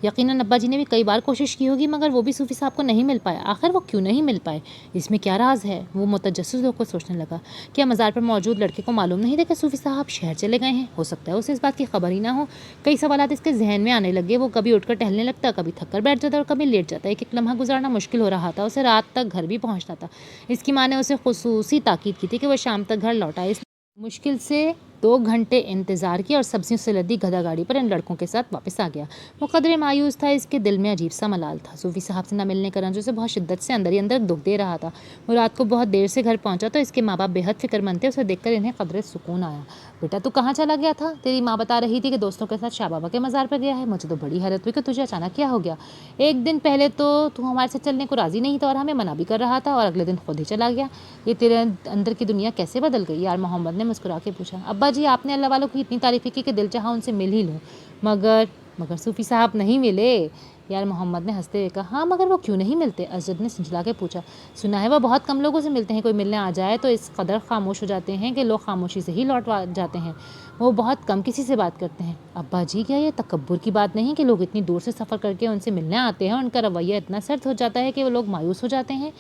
یقیناً ابا جی نے بھی کئی بار کوشش کی ہوگی مگر وہ بھی صوفی صاحب کو نہیں مل پایا۔ آخر وہ کیوں نہیں مل پائے؟ اس میں کیا راز ہے؟ وہ متجسس ہو کر سوچنے لگا۔ کیا مزار پر موجود لڑکے کو معلوم نہیں تھا کہ صوفی صاحب شہر چلے گئے ہیں؟ ہو سکتا ہے اسے اس بات کی خبر ہی نہ ہو۔ کئی سوالات اس کے ذہن میں آنے لگے۔ وہ کبھی اٹھ کر ٹہلنے لگتا، کبھی تھک کر بیٹھ جاتا اور کبھی لیٹ جاتا۔ ایک ایک لمحہ گزارنا مشکل ہو رہا تھا۔ اسے رات تک گھر بھی پہنچنا تھا۔ اس کی ماں نے اسے خصوصی تاکید کی تھی کہ وہ شام تک گھر لوٹ آئے۔ اس مشکل سے 2 گھنٹے انتظار کیا اور سبزیوں سے لدی گدھا گاڑی پر ان لڑکوں کے ساتھ واپس آ گیا۔ وہ قدرے مایوس تھا، اس کے دل میں عجیب سا ملال تھا۔ صوفی صاحب سے نہ ملنے کا رنج اسے بہت شدت سے اندر ہی اندر دکھ دے رہا تھا۔ وہ رات کو بہت دیر سے گھر پہنچا تو اس کے ماں باپ بے حد فکر مند تھے۔ اسے دیکھ کر انہیں قدرے سکون آیا۔ بیٹا تو کہاں چلا گیا تھا؟ تیری ماں بتا رہی تھی کہ دوستوں کے ساتھ شاہ بابا کے مزار پر گیا ہے۔ مجھے تو بڑی حیرت ہوئی کہ تجھے اچانک کیا ہو گیا۔ ایک دن پہلے تو ہمارے ساتھ چلنے کو راضی نہیں تھا اور ہمیں منع بھی کر رہا تھا، اور اگلے دن خود ہی چلا گیا۔ یہ تیرے اندر کی دنیا کیسے بدل گئی؟ یار محمد نے مسکرا کے پوچھا۔ ابا جی، آپ نے اللہ والوں کی اتنی تعریفیں کی کہ دل چاہا ان سے مل ہی لوں، مگر صوفی صاحب نہیں ملے۔ یار محمد نے ہنستے ہوئے کہا۔ ہاں، مگر وہ کیوں نہیں ملتے؟ حضرت نے سنجھلا کے پوچھا۔ سنا ہے وہ بہت کم لوگوں سے ملتے ہیں، کوئی ملنے آ جائے تو اس قدر خاموش ہو جاتے ہیں کہ لوگ خاموشی سے ہی لوٹ جاتے ہیں۔ وہ بہت کم کسی سے بات کرتے ہیں۔ ابا جی، کیا یہ تکبر کی بات نہیں کہ لوگ اتنی دور سے سفر کر کے ان سے ملنے آتے ہیں اور ان کا رویہ اتنا سرد ہو جاتا ہے کہ وہ لوگ مایوس ہو جاتے ہیں؟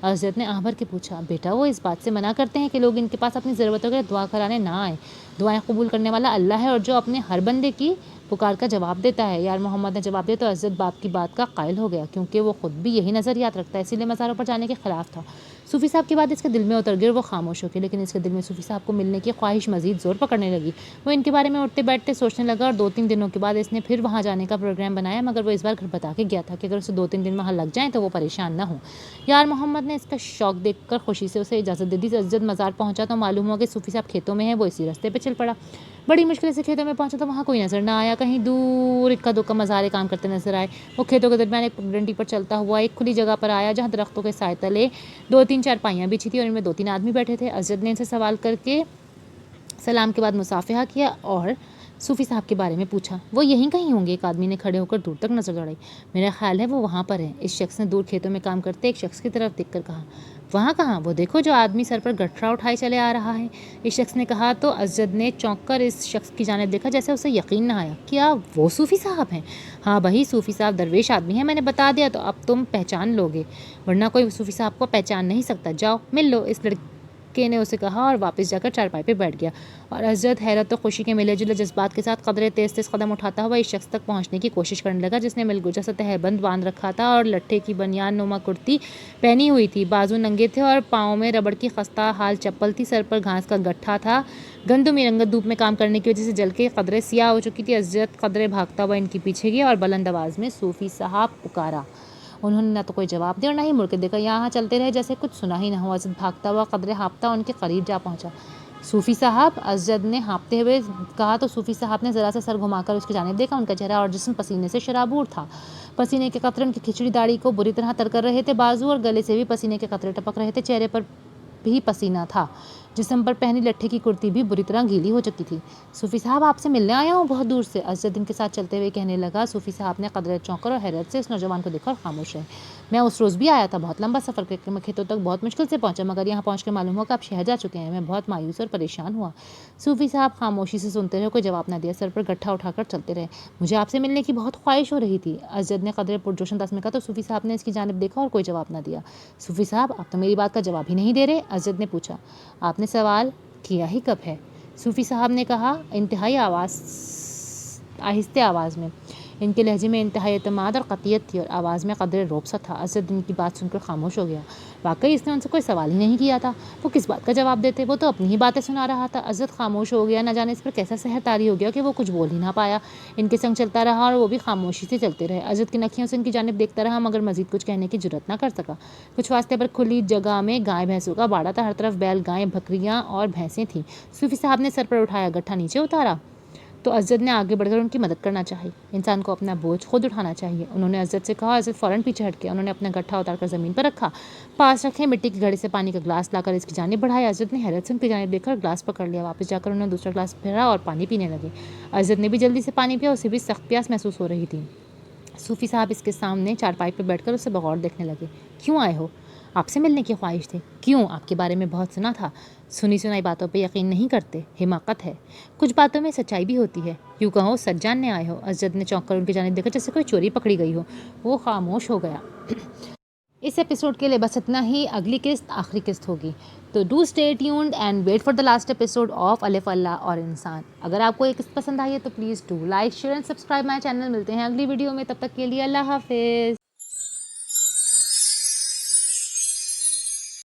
حضرت نے آہ بھر کے پوچھا۔ بیٹا، وہ اس بات سے منع کرتے ہیں کہ لوگ ان کے پاس اپنی ضرورتوں کے لیے دعا کرانے نہ آئیں۔ دعائیں قبول کرنے والا اللہ ہے اور جو اپنے ہر بندے کی پکار کا جواب دیتا ہے۔ یار محمد نے جواب دیا تو حضرت باپ کی بات کا قائل ہو گیا، کیونکہ وہ خود بھی یہی نظریات رکھتا ہے، اسی لیے مزاروں پر جانے کے خلاف تھا۔ صوفی صاحب کی بات اس کے دل میں اتر گئی اور وہ خاموش ہو گئی، لیکن اس کے دل میں صوفی صاحب کو ملنے کی خواہش مزید زور پکڑنے لگی۔ وہ ان کے بارے میں اٹھتے بیٹھتے سوچنے لگا اور 2-3 دنوں کے بعد اس نے پھر وہاں جانے کا پروگرام بنایا، مگر وہ اس بار گھر بتا کے گیا تھا کہ اگر اسے 2-3 دن وہاں لگ جائیں تو وہ پریشان نہ ہوں۔ یار محمد نے اس کا شوق دیکھ کر خوشی سے اسے اجازت دے دی۔ اسجد مزار پہنچا تو معلوم ہوا کہ صوفی صاحب کھیتوں میں ہیں، وہ اسی راستے پہ چل پڑا۔ بڑی مشکل سے کھیتوں میں پہنچا تو وہاں کوئی نظر نہ آیا، کہیں دور اکا دکا مزارے کام کرتے نظر آئے۔ وہ کھیتوں کے درمیان ایک ڈنڈی پر چلتا ہوا ایک کھلی جگہ پر آیا جہاں درختوں کے سائے تلے 2-3 چارپائیاں بچھی تھی اور ان میں 2-3 آدمی بیٹھے تھے۔ اسجد نے ان سے سوال کر کے سلام کے بعد مصافحہ کیا اور صوفی صاحب کے بارے میں پوچھا۔ وہ یہیں کہیں ہوں گے، ایک آدمی نے کھڑے ہو کر دور تک نظر دوڑائی۔ میرا خیال ہے وہ وہاں پر ہے، اس شخص نے دور کھیتوں میں کام کرتے ایک شخص کی طرف دیکھ کر کہا۔ وہاں کہاں؟ وہ دیکھو جو آدمی سر پر گٹھڑا اٹھائے چلے آ رہا ہے، اس شخص نے کہا تو اسجد نے چونک کر اس شخص کی جانب دیکھا جیسے اسے یقین نہ آیا۔ کیا وہ صوفی صاحب ہیں؟ ہاں بھائی، صوفی صاحب درویش آدمی ہیں، میں نے بتا دیا تو اب تم پہچان لوگے، ورنہ کوئی صوفی صاحب کو پہچان نہیں سکتا۔ جاؤ مل لو، اس لڑکے نے اسے کہا اور واپس جا کر چارپائی پہ بیٹھ گیا۔ اور اسجد حیرت و خوشی کے ملے جلے جذبات کے ساتھ قدرے تیز تیز قدم اٹھاتا ہوا اس شخص تک پہنچنے کی کوشش کرنے لگا جس نے ملگوجا سا تہبند باندھ رکھا تھا اور لٹھے کی بنیان نما کرتی پہنی ہوئی تھی، بازو ننگے تھے اور پاؤں میں ربڑ کی خستہ حال چپل تھی، سر پر گھاس کا گٹھا تھا، گندمی رنگت دھوپ میں کام کرنے کی وجہ سے جل کے قدرے سیاہ ہو چکی تھی۔ اسجد قدرے بھاگتا ہوا ان کے پیچھے گیا اور بلند آواز میں صوفی صاحب پکارا۔ انہوں نے نہ تو کوئی جواب دیا اور نہ ہی مڑ کے دیکھا، یہاں چلتے رہے جیسے کچھ سنا ہی نہ ہوا۔ اسجد بھاگتا ہوا قدرے ہانپتا ان کے قریب جا پہنچا۔ صوفی صاحب، اسجد نے ہانپتے ہوئے کہا تو صوفی صاحب نے ذرا سا سر گھما کر اس کی جانب دیکھا۔ ان کا چہرہ اور جسم پسینے سے شرابور تھا، پسینے کے قطرے ان کی کھچڑی داڑھی کو بری طرح تر کر رہے تھے، بازو اور گلے سے بھی پسینے کے قطرے ٹپک رہے تھے، چہرے پر بھی پسینہ تھا، جسم پر پہنی لٹھے کی کرتی بھی بری طرح گیلی ہو چکی تھی۔ صوفی صاحب، آپ سے ملنے آیا ہوں بہت دور سے، اسجد ان کے ساتھ چلتے ہوئے کہنے لگا۔ صوفی صاحب نے قدرے چونک کر اور حیرت سے اس نوجوان کو دیکھا اور خاموش رہے۔ میں اس روز بھی آیا تھا، بہت لمبا سفر کر کے میں کھیتوں تک بہت مشکل سے پہنچا، مگر یہاں پہنچ کے معلوم ہوا کہ آپ شہر جا چکے ہیں۔ میں بہت مایوس اور پریشان ہوا۔ صوفی صاحب خاموشی سے سنتے رہے، کوئی جواب نہ دیا، سر پر گٹھا اٹھا کر چلتے رہے۔ مجھے آپ سے ملنے کی بہت خواہش ہو رہی تھی، اسجد نے قدرے پرجوش انداز میں کہا تو صوفی صاحب نے اس کی جانب دیکھا اور کوئی جواب نہ دیا۔ صوفی صاحب، آپ تو میری بات کا جواب ہی نہیں دے رہے، اسجد نے پوچھا۔ آپ نے سوال کیا ہی کب ہے؟ صوفی صاحب نے کہا انتہائی آہستہ آواز میں۔ ان کے لہجے میں انتہائی اعتماد اور قطعیت تھی اور آواز میں قدرے رعب سا تھا۔ اسجد ان کی بات سن کر خاموش ہو گیا۔ واقعی اس نے ان سے کوئی سوال ہی نہیں کیا تھا، وہ کس بات کا جواب دیتے، وہ تو اپنی ہی باتیں سنا رہا تھا۔ اسجد خاموش ہو گیا، نہ جانے اس پر کیسا سحر طاری ہو گیا کہ وہ کچھ بول ہی نہ پایا۔ ان کے سنگ چلتا رہا اور وہ بھی خاموشی سے چلتے رہے۔ اسجد کی نکھیوں سے ان کی جانب دیکھتا رہا مگر مزید کچھ کہنے کی جرات نہ کر سکا۔ کچھ فاصلے پر کھلی جگہ میں گائے بھینسوں کا باڑا تھا، ہر طرف بیل گائیں، بکریاں اور بھینسیں تھیں۔ صوفی صاحب نے سر پر اٹھایا گٹھا نیچے اتارا تو اسجد نے آگے بڑھ کر ان کی مدد کرنا چاہی۔ انسان کو اپنا بوجھ خود اٹھانا چاہیے، انہوں نے اسجد سے کہا۔ اسجد فوراً پیچھے ہٹ گیا، انہوں نے اپنا گٹھا اتار کر زمین پر رکھا، پاس رکھے مٹی کے گھڑے سے پانی کا گلاس لا کر اس کی جانب بڑھایا۔ اسجد نے حیرت سے ان کی جانب دیکھا اور گلاس پکڑ لیا، واپس جا کر انہوں نے دوسرا گلاس بھرا اور پانی پینے لگے۔ اسجد نے بھی جلدی سے پانی پیا، اسے بھی سخت پیاس محسوس ہو رہی تھی۔ صوفی صاحب اس کے سامنے چارپائی پہ بیٹھ کر اسے بغور دیکھنے لگے۔ کیوں آئے ہو؟ آپ سے ملنے کی خواہش تھی۔ کیوں؟ آپ کے بارے میں بہت سنا تھا، سنی سنائی باتوں پہ یقین نہیں کرتے، حماقت ہے، کچھ باتوں میں سچائی بھی ہوتی ہے، یوں کہو سچ جاننے آئے ہو۔ اسجد نے چونک کر ان کی جانب دیکھا جیسے کوئی چوری پکڑی گئی ہو، وہ خاموش ہو گیا۔ اس ایپیسوڈ کے لیے بس اتنا ہی، اگلی قسط آخری قسط ہوگی، تو do stay tuned and wait for the last episode of Alif Allah اور انسان۔ اگر آپ کو یہ قسط پسند آئی ہے تو please do like share and subscribe my channel. ملتے ہیں اگلی ویڈیو میں، تب تک کے لیے اللہ حافظ۔